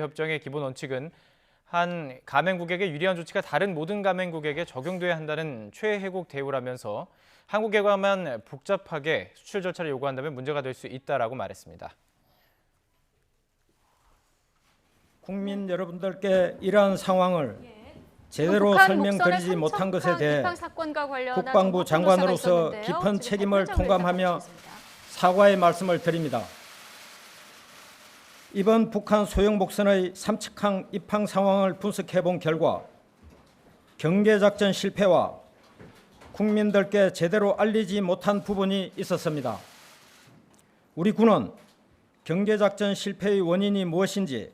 협정의 기본 원칙은 한 가맹국에게 유리한 조치가 다른 모든 가맹국에게 적용돼야 한다는 최혜국 대우라면서 한국에 관한 복잡하게 수출 절차를 요구한다면 문제가 될 수 있다라고 말했습니다. 국민 여러분들께 이러한 상황을 제대로 설명드리지 못한 것에 대해 국방부 장관으로서 깊은 책임을 통감하며 사과의 말씀을 드립니다. 이번 북한 소형 목선의 삼척항 입항 상황을 분석해 본 결과 경계작전 실패와 국민들께 제대로 알리지 못한 부분이 있었습니다. 우리 군은 경계작전 실패의 원인이 무엇인지,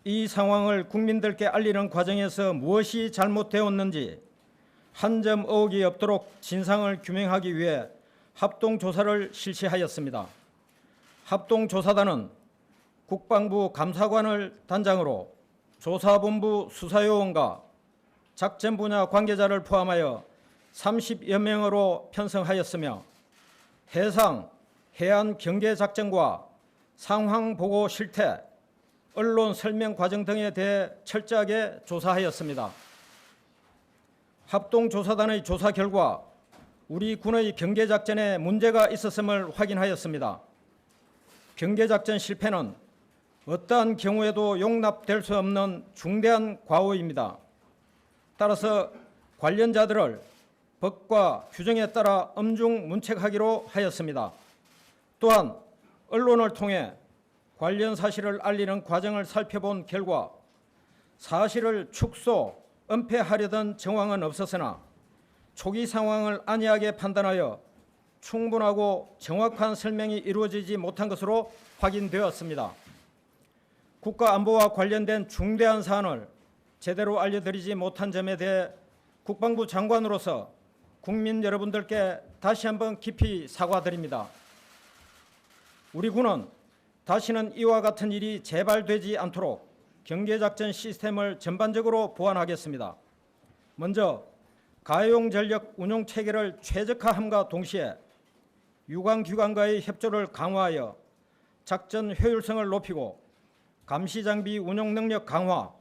이 상황을 국민들께 알리는 과정에서 무엇이 잘못되었는지 한 점 의혹이 없도록 진상을 규명하기 위해 합동조사를 실시하였습니다. 합동조사단은 국방부 감사관을 단장으로 조사본부 수사요원과 작전 분야 관계자를 포함하여 30여 명으로 편성하였으며 해상, 해안 경계 작전과 상황 보고 실태, 언론 설명 과정 등에 대해 철저하게 조사하였습니다. 합동조사단의 조사 결과 우리 군의 경계작전에 문제가 있었음을 확인하였습니다. 경계작전 실패는 어떠한 경우에도 용납될 수 없는 중대한 과오입니다. 따라서 관련자들을 법과 규정에 따라 엄중 문책하기로 하였습니다. 또한 언론을 통해 관련 사실을 알리는 과정을 살펴본 결과 사실을 축소, 은폐하려던 정황은 없었으나 초기 상황을 안이하게 판단하여 충분하고 정확한 설명이 이루어지지 못한 것으로 확인되었습니다. 국가안보와 관련된 중대한 사안을 제대로 알려드리지 못한 점에 대해 국방부 장관으로서 국민 여러분들께 다시 한번 깊이 사과드립니다. 우리 군은 다시는 이와 같은 일이 재발되지 않도록 경계작전 시스템을 전반적으로 보완하겠습니다. 먼저 가용 전력 운용 체계를 최적화함과 동시에 유관기관과의 협조를 강화하여 작전 효율성을 높이고 감시장비 운용 능력 강화,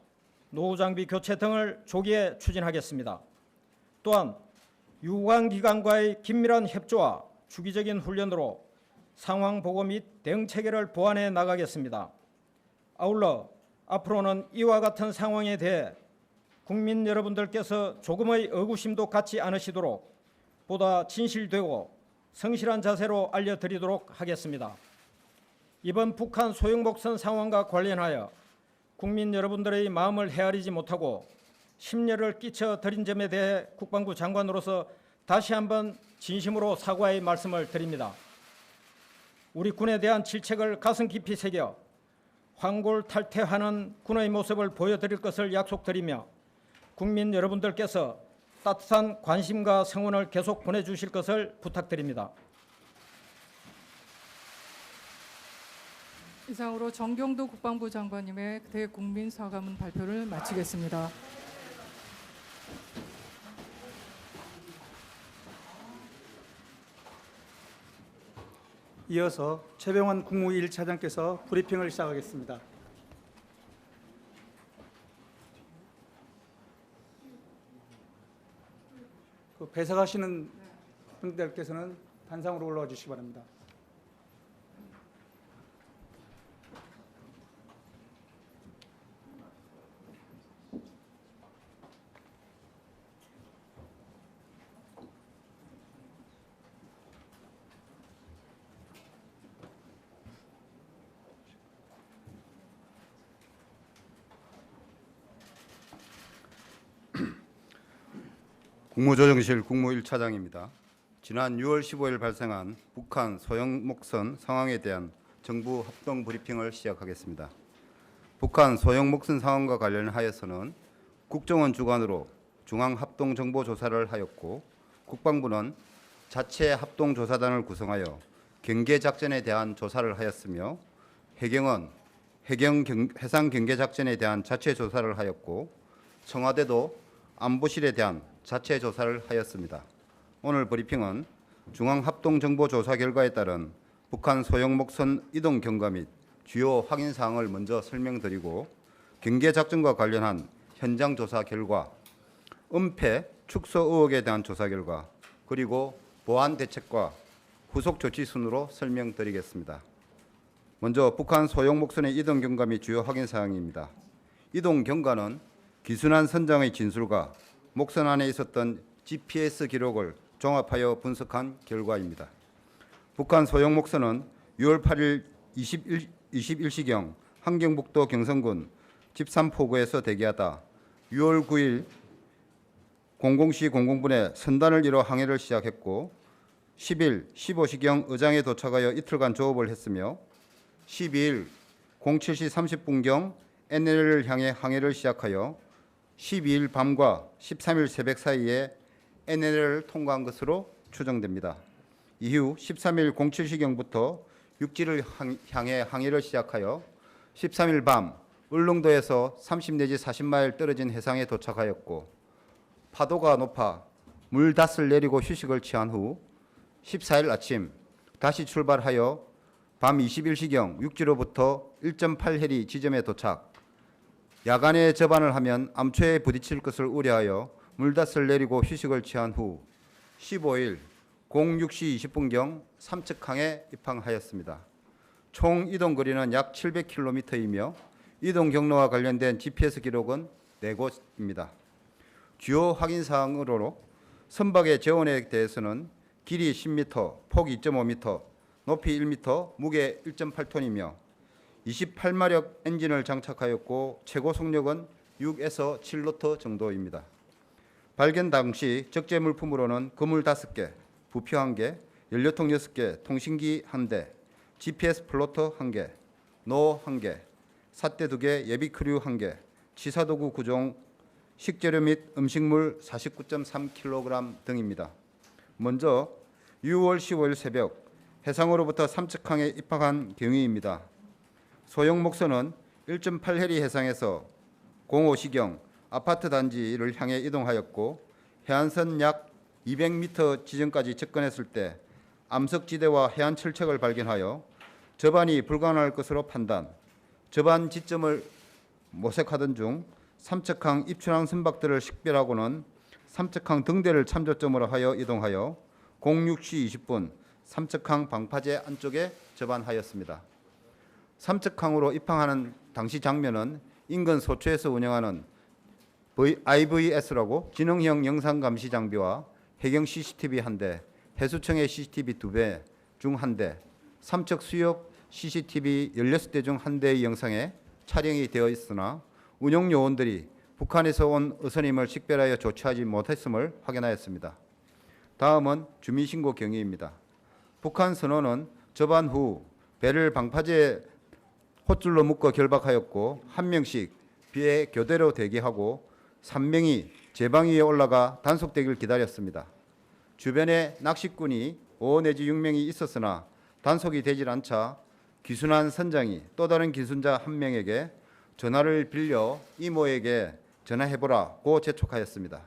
노후장비 교체 등을 조기에 추진하겠습니다. 또한 유관기관과의 긴밀한 협조와 주기적인 훈련으로 상황 보고 및 대응 체계를 보완해 나가겠습니다. 아울러 앞으로는 이와 같은 상황에 대해 국민 여러분들께서 조금의 의구심도 갖지 않으시도록 보다 진실되고 성실한 자세로 알려드리도록 하겠습니다. 이번 북한 소형목선 상황과 관련하여 국민 여러분들의 마음을 헤아리지 못하고 심려를 끼쳐드린 점에 대해 국방부 장관으로서 다시 한번 진심으로 사과의 말씀을 드립니다. 우리 군에 대한 질책을 가슴 깊이 새겨 환골탈태하는 군의 모습을 보여드릴 것을 약속드리며 국민 여러분들께서 따뜻한 관심과 성원을 계속 보내주실 것을 부탁드립니다. 이상으로 정경도 국방부 장관님의 대국민 사과문 발표를 마치겠습니다. 이어서 최병원 국무위 1차장께서 브리핑을 시작하겠습니다. 배석하시는 분들께서는 단상으로 올라와 주시기 바랍니다. 국무조정실 국무 1차장입니다. 지난 6월 15일 발생한 북한 소형목선 상황에 대한 정부 합동 브리핑을 시작하겠습니다. 북한 소형목선 상황과 관련하여서는 국정원 주관으로 중앙합동정보조사를 하였고 국방부는 자체 합동조사단을 구성하여 경계작전에 대한 조사를 하였으며 해경은 해상경계작전에 대한 자체 조사를 하였고 청와대도 안보실에 대한 자체 조사를 하였습니다. 오늘 브리핑은 중앙합동정보조사 결과에 따른 북한 소형목선 이동 경과 및 주요 확인 사항을 먼저 설명드리고 경계작전과 관련한 현장 조사 결과, 은폐, 축소 의혹에 대한 조사 결과, 그리고 보안 대책과 후속 조치 순으로 설명드리겠습니다. 먼저 북한 소형목선의 이동 경과 및 주요 확인 사항입니다. 이동 경과는 기순한 선장의 진술과 목선 안에 있었던 GPS 기록을 종합하여 분석한 결과입니다. 북한 소형목선은 6월 8일 21시경 함경북도 경성군 집산포구에서 대기하다 6월 9일 00시 00분에 선단을 이뤄 항해를 시작했고 10일 15시경 의장에 도착하여 이틀간 조업을 했으며 12일 07시 30분경 NLL을 향해 항해를 시작하여 12일 밤과 13일 새벽 사이에 NLL을 통과한 것으로 추정됩니다. 이후 13일 07시경부터 육지를 향해 항해를 시작하여 13일 밤 울릉도에서 30 내지 40마일 떨어진 해상에 도착하였고 파도가 높아 물닷을 내리고 휴식을 취한 후 14일 아침 다시 출발하여 밤 21시경 육지로부터 1.8해리 지점에 도착. 야간에 접안을 하면 암초에 부딪힐 것을 우려하여 물닷을 내리고 휴식을 취한 후 15일 06시 20분경 삼척항에 입항하였습니다. 총 이동 거리는 약 700km이며 이동 경로와 관련된 GPS 기록은 4곳입니다. 주요 확인 사항으로 선박의 재원에 대해서는 길이 10m, 폭 2.5m, 높이 1m, 무게 1.8톤이며 28마력 엔진을 장착하였고 최고 속력은 6에서 7노트 정도입니다. 발견 당시 적재 물품으로는 그물 5개, 부표 1개, 연료통 6개, 통신기 1대, GPS 플로터 1개, 노 1개, 삿대 2개, 예비 크류 1개, 치사도구 9종, 식재료 및 음식물 49.3kg 등입니다. 먼저 6월 15일 새벽 해상으로부터 삼척항에 입항한 경위입니다. 소형 목선은 1.8해리 해상에서 05시경 아파트 단지를 향해 이동하였고 해안선 약 200m 지점까지 접근했을 때 암석지대와 해안 철책을 발견하여 접안이 불가능할 것으로 판단, 접안 지점을 모색하던 중 삼척항 입춘항 선박들을 식별하고는 삼척항 등대를 참조점으로 하여 이동하여 06시 20분 삼척항 방파제 안쪽에 접안하였습니다. 삼척항으로 입항하는 당시 장면은 인근 소초에서 운영하는 IVS라고 지능형 영상 감시 장비와 해경 CCTV 1대, 해수청의 CCTV 2대 중 1대, 삼척 수역 CCTV 16대 중 1대의 영상에 촬영이 되어 있으나 운용 요원들이 북한에서 온 어선임을 식별하여 조치하지 못했음을 확인하였습니다. 다음은 주민신고 경위입니다. 북한 선원은 접안 후 배를 방파제 홑줄로 묶어 결박하였고 1명씩 비에 교대로 대기하고 3명이 제방 위에 올라가 단속되기를 기다렸습니다. 주변에 낚시꾼이 5 내지 6명이 있었으나 단속이 되질 않자 귀순한 선장이 또 다른 귀순자 1명에게 전화를 빌려 이모에게 전화해보라고 재촉하였습니다.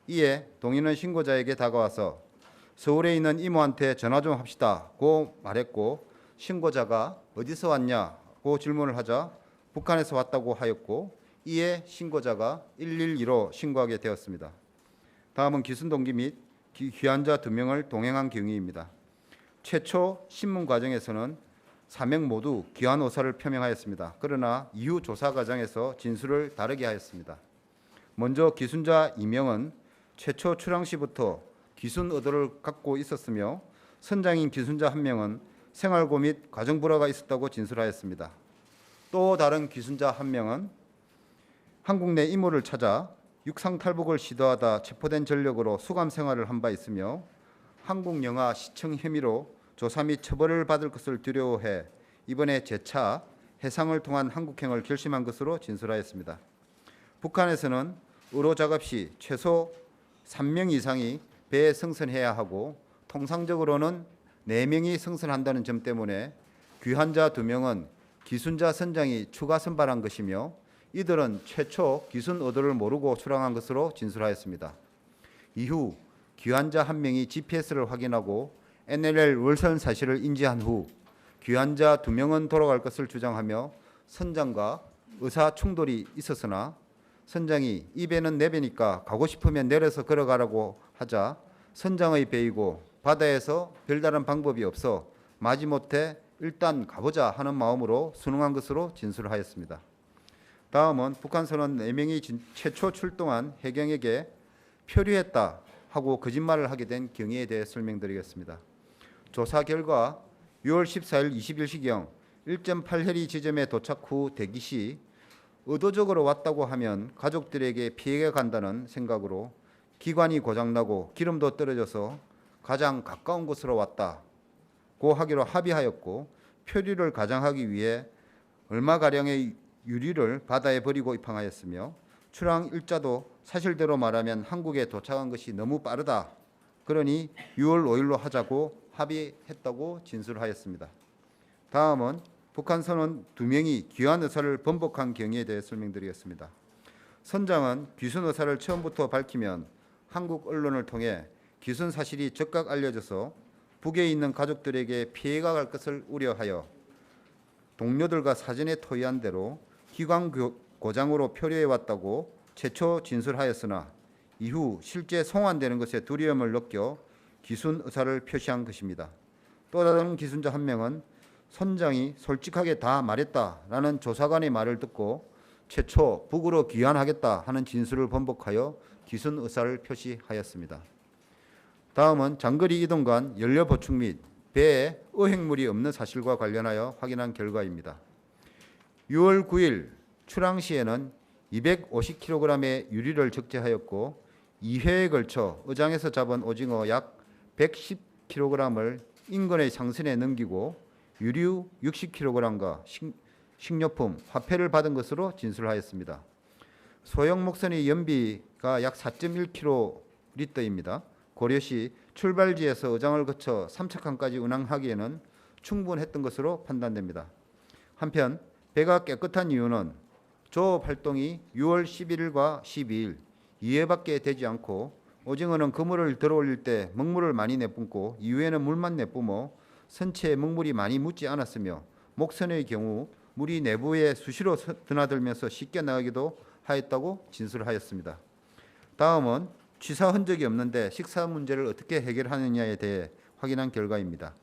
이에 동인은 신고자에게 다가와서 서울에 있는 이모한테 전화 좀 합시다고 말했고 신고자가 어디서 왔냐고 질문을 하자 북한에서 왔다고 하였고 이에 신고자가 112로 신고하게 되었습니다. 다음은 귀순 동기 및 귀환자 2명을 동행한 경위입니다. 최초 신문 과정에서는 4명 모두 귀환 의사를 표명하였습니다. 그러나 이후 조사 과정에서 진술을 다르게 하였습니다. 먼저 귀순자 2명은 최초 출항 시부터 귀순 의도를 갖고 있었으며 선장인 귀순자 1명은 생활고 및 가정불화가 있었다고 진술하였습니다. 또 다른 귀순자 1명은 한국 내 이모를 찾아 육상 탈북을 시도하다 체포된 전력으로 수감 생활을 한 바 있으며 한국 영화 시청 혐의로 조사 및 처벌을 받을 것을 두려워해 이번에 재차 해상을 통한 한국행을 결심한 것으로 진술하였습니다. 북한에서는 의로 작업 시 최소 3명 이상이 배에 승선해야 하고 통상적으로는 4명이 승선한다는 점 때문에 귀환자 2명은 귀순자 선장이 추가 선발한 것이며 이들은 최초 귀순 의도를 모르고 출항한 것으로 진술하였습니다. 이후 귀환자 1명이 GPS를 확인하고 NLL 월선 사실을 인지한 후 귀환자 2명은 돌아갈 것을 주장하며 선장과 의사 충돌이 있었으나 선장이 이 배는 내 배니까 가고 싶으면 내려서 걸어가라고 하자 선장의 배이고 바다에서 별다른 방법이 없어 마지못해 일단 가보자 하는 마음으로 순응한 것으로 진술하였습니다. 다음은 북한 선원 4명이 최초 출동한 해경에게 표류했다 하고 거짓말을 하게 된 경위에 대해 설명드리겠습니다. 조사 결과 6월 14일 21시경 1.8해리 지점에 도착 후 대기 시 의도적으로 왔다고 하면 가족들에게 피해가 간다는 생각으로 기관이 고장나고 기름도 떨어져서 가장 가까운 곳으로 왔다고 하기로 합의하였고 표류를 가장하기 위해 얼마가량의 유리를 바다에 버리고 입항하였으며 출항 일자도 사실대로 말하면 한국에 도착한 것이 너무 빠르다. 그러니 6월 5일로 하자고 합의했다고 진술하였습니다. 다음은 북한 선원 2명이 귀환 의사를 번복한 경위에 대해 설명드리겠습니다. 선장은 귀순 의사를 처음부터 밝히면 한국 언론을 통해 귀순 사실이 즉각 알려져서 북에 있는 가족들에게 피해가 갈 것을 우려하여 동료들과 사전에 토의한 대로 기관 고장으로 표류해 왔다고 최초 진술하였으나 이후 실제 송환되는 것에 두려움을 느껴 귀순 의사를 표시한 것입니다. 또 다른 귀순자 한 명은 선장이 솔직하게 다 말했다라는 조사관의 말을 듣고 최초 북으로 귀환하겠다 하는 진술을 번복하여 귀순 의사를 표시하였습니다. 다음은 장거리 이동 간 연료 보충 및 배에 어획물이 없는 사실과 관련하여 확인한 결과입니다. 6월 9일 출항 시에는 250kg의 유리를 적재하였고 2회에 걸쳐 의장에서 잡은 오징어 약 110kg을 인근의 상선에 넘기고 유류 60kg과 식료품, 화폐를 받은 것으로 진술하였습니다. 소형 목선의 연비가 약 4.1km입니다. 고려시 출발지에서 의장을 거쳐 삼척항까지 운항하기에는 충분했던 것으로 판단됩니다. 한편 배가 깨끗한 이유는 조업 활동이 6월 11일과 12일 2회밖에 되지 않고 오징어는 그물을 들어올릴 때 먹물을 많이 내뿜고 이후에는 물만 내뿜어 선체에 먹물이 많이 묻지 않았으며 목선의 경우 물이 내부에 수시로 드나들면서 쉽게 나가기도 하였다고 진술하였습니다. 다음은 취사 흔적이 없는데 식사 문제를 어떻게 해결하느냐에 대해 확인한 결과입니다.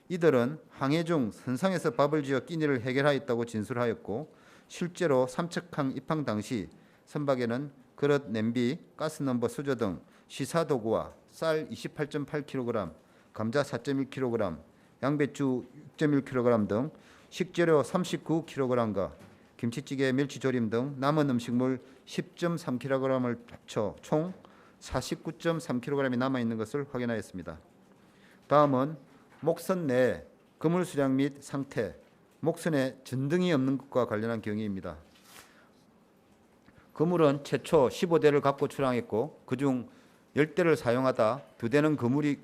이들은 항해 중 선상에서 밥을 지어 끼니를 해결하였다고 진술하였고 실제로 삼척항 입항 당시 선박에는 그릇, 냄비, 가스넘버, 수저 등 시사 도구와 쌀 28.8kg, 감자 4.1kg, 양배추 6.1kg 등 식재료 39kg과 김치찌개, 멸치조림 등 남은 음식물 10.3kg을 합쳐 총 49.3kg이 남아있는 것을 확인하였습니다. 다음은 목선 내 그물 수량 및 상태, 목선에 전등이 없는 것과 관련한 경위입니다. 그물은 최초 15대를 갖고 출항했고 그중 10대를 사용하다 2대는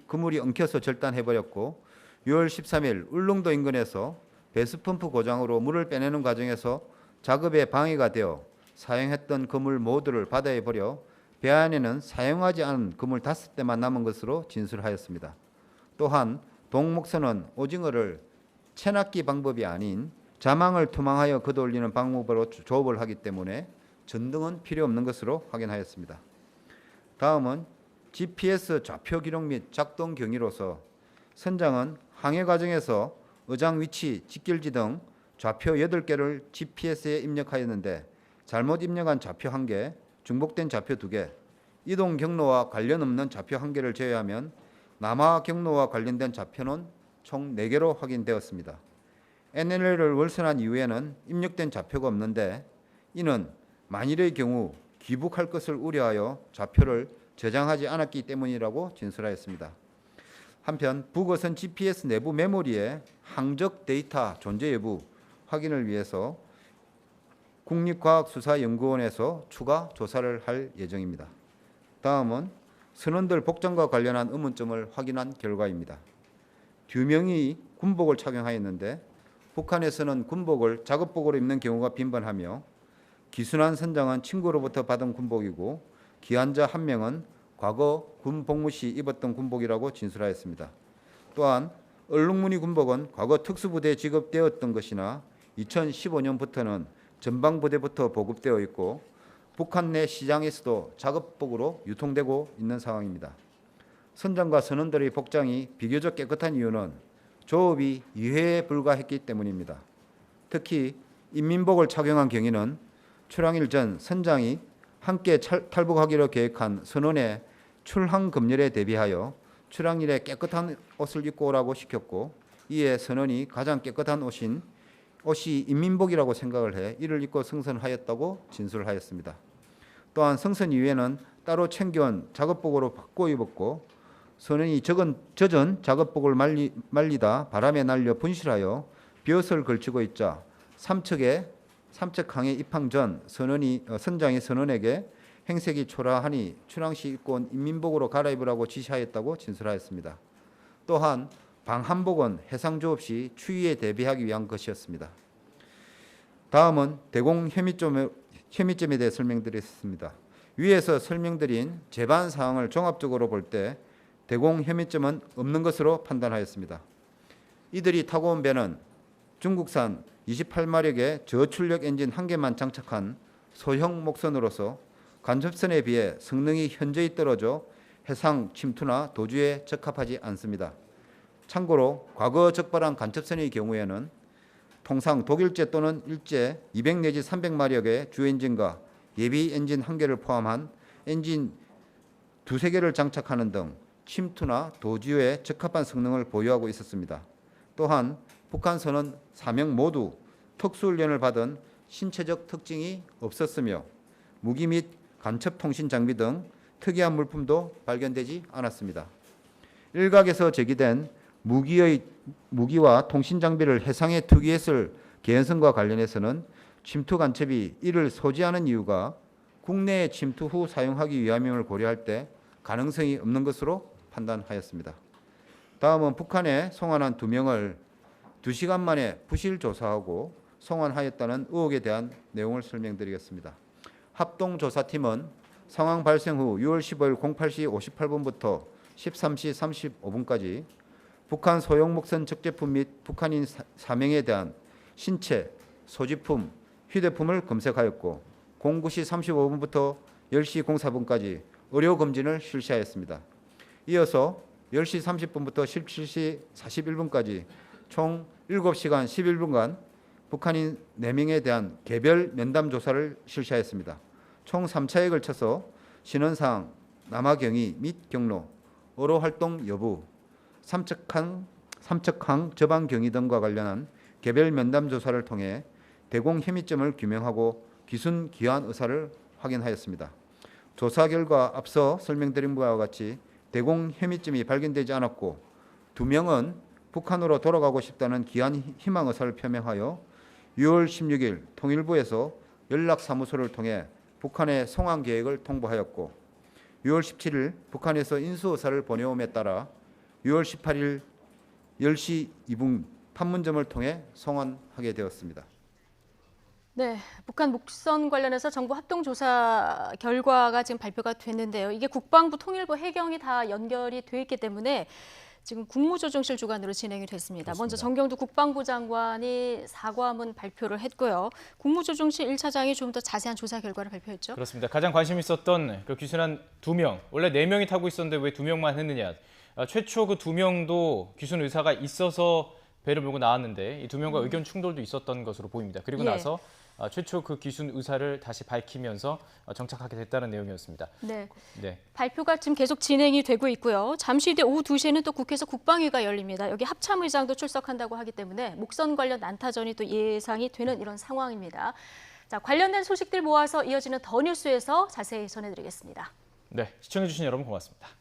그물이 엉켜서 절단해버렸고 6월 13일 울릉도 인근에서 배수펌프 고장으로 물을 빼내는 과정에서 작업에 방해가 되어 사용했던 그물 모두를 바다에 버려 배 안에는 사용하지 않은 그물 5대만 남은 것으로 진술하였습니다. 또한 동목선은 오징어를 채낚기 방법이 아닌 자망을 투망하여 걷어올리는 방법으로 조업을 하기 때문에 전등은 필요 없는 것으로 확인하였습니다. 다음은 GPS 좌표 기록 및 작동 경위로서 선장은 항해 과정에서 의장 위치, 직결지 등 좌표 8개를 GPS에 입력하였는데 잘못 입력한 좌표 1개, 중복된 좌표 2개, 이동 경로와 관련 없는 좌표 1개를 제외하면 남하 경로와 관련된 좌표는 총 4개로 확인되었습니다. NLL을 월선한 이후에는 입력된 좌표가 없는데 이는 만일의 경우 귀북할 것을 우려하여 좌표를 저장하지 않았기 때문이라고 진술하였습니다. 한편 북어선 GPS 내부 메모리에 항적 데이터 존재 여부 확인을 위해서 국립과학수사연구원에서 추가 조사를 할 예정입니다. 다음은 선원들 복장과 관련한 의문점을 확인한 결과입니다. 2명이 군복을 착용하였는데 북한에서는 군복을 작업복으로 입는 경우가 빈번하며 기순한 선장은 친구로부터 받은 군복이고 기한자 1명은 과거 군 복무 시 입었던 군복이라고 진술하였습니다. 또한 얼룩무늬 군복은 과거 특수부대에 지급되었던 것이나 2015년부터는 전방부대부터 보급되어 있고 북한 내 시장에서도 작업복으로 유통되고 있는 상황입니다. 선장과 선원들의 복장이 비교적 깨끗한 이유는 조업이 2회에 불과했기 때문입니다. 특히 인민복을 착용한 경위는 출항일 전 선장이 함께 탈북하기로 계획한 선원의 출항 금열에 대비하여 출항일에 깨끗한 옷을 입고 오라고 시켰고 이에 선원이 가장 깨끗한 옷이 인민복이라고 생각을 해 이를 입고 승선하였다고 진술하였습니다. 또한 승선 이후에는 따로 챙겨온 작업복으로 바꿔 입었고 선원이 젖은 작업복을 말리다 바람에 날려 분실하여 벼슬 걸치고 있자 삼척항에 입항 전 선장이 선원에게 행색이 초라하니 출항 시 입고 온 인민복으로 갈아입으라고 지시하였다고 진술하였습니다. 또한 방한복은 해상조 없이 추위에 대비하기 위한 것이었습니다. 다음은 대공 혐의점에 대해 설명드리겠습니다. 위에서 설명드린 제반 사항을 종합적으로 볼 때 대공 혐의점은 없는 것으로 판단하였습니다. 이들이 타고 온 배는 중국산 28마력의 저출력 엔진 1개만 장착한 소형 목선으로서 간접선에 비해 성능이 현저히 떨어져 해상 침투나 도주에 적합하지 않습니다. 참고로 과거 적발한 간첩선의 경우에는 통상 독일제 또는 일제 200 내지 300마력의 주 엔진과 예비 엔진 1개를 포함한 엔진 2~3개를 장착하는 등 침투나 도주에 적합한 성능을 보유하고 있었습니다. 또한 북한선은 4명 모두 특수훈련을 받은 신체적 특징이 없었으며 무기 및 간첩통신 장비 등 특이한 물품도 발견되지 않았습니다. 일각에서 제기된 무기와 통신 장비를 해상에 투기했을 개연성과 관련해서는 침투 간첩이 이를 소지하는 이유가 국내에 침투 후 사용하기 위함을 고려할 때 가능성이 없는 것으로 판단하였습니다. 다음은 북한에 송환한 2명을 2시간 만에 부실 조사하고 송환하였다는 의혹에 대한 내용을 설명드리겠습니다. 합동조사팀은 상황 발생 후 6월 15일 08시 58분부터 13시 35분까지 북한 소형 목선 적재품 및 북한인 4명에 대한 신체, 소지품, 휴대품을 검색하였고 09시 35분부터 10시 04분까지 의료 검진을 실시하였습니다. 이어서 10시 30분부터 17시 41분까지 총 7시간 11분간 북한인 4명에 대한 개별 면담 조사를 실시하였습니다. 총 3차에 걸쳐서 신원사항, 남하 경위 및 경로, 어로 활동 여부, 삼척항 저방 경위 등과 관련한 개별 면담 조사를 통해 대공 혐의점을 규명하고 기순 기한 의사를 확인하였습니다. 조사 결과 앞서 설명드린 바와 같이 대공 혐의점이 발견되지 않았고 2명은 북한으로 돌아가고 싶다는 기한 희망 의사를 표명하여 6월 16일 통일부에서 연락사무소를 통해 북한의 송환 계획을 통보하였고 6월 17일 북한에서 인수 의사를 보내옴에 따라 6월 18일 10시 2분 판문점을 통해 송환하게 되었습니다. 네, 북한 목선 관련해서 정부 합동조사 결과가 지금 발표가 됐는데요. 이게 국방부, 통일부, 해경이 다 연결이 돼 있기 때문에 지금 국무조정실 주관으로 진행이 됐습니다. 그렇습니다. 먼저 정경두 국방부 장관이 사과문 발표를 했고요. 국무조정실 1차장이 좀 더 자세한 조사 결과를 발표했죠. 그렇습니다. 가장 관심 있었던 그 귀순한 2명, 원래 4명이 타고 있었는데 왜 2명만 했느냐. 최초 그 2명도 귀순 의사가 있어서 배를 몰고 나왔는데 이 2명과 의견 충돌도 있었던 것으로 보입니다. 그리고 나서 최초 그 귀순 의사를 다시 밝히면서 정착하게 됐다는 내용이었습니다. 네. 네. 발표가 지금 계속 진행이 되고 있고요. 잠시 뒤 오후 2시에는 또 국회에서 국방위가 열립니다. 여기 합참의장도 출석한다고 하기 때문에 목선 관련 난타전이 또 예상이 되는 이런 상황입니다. 자, 관련된 소식들 모아서 이어지는 더 뉴스에서 자세히 전해드리겠습니다. 네, 시청해주신 여러분 고맙습니다.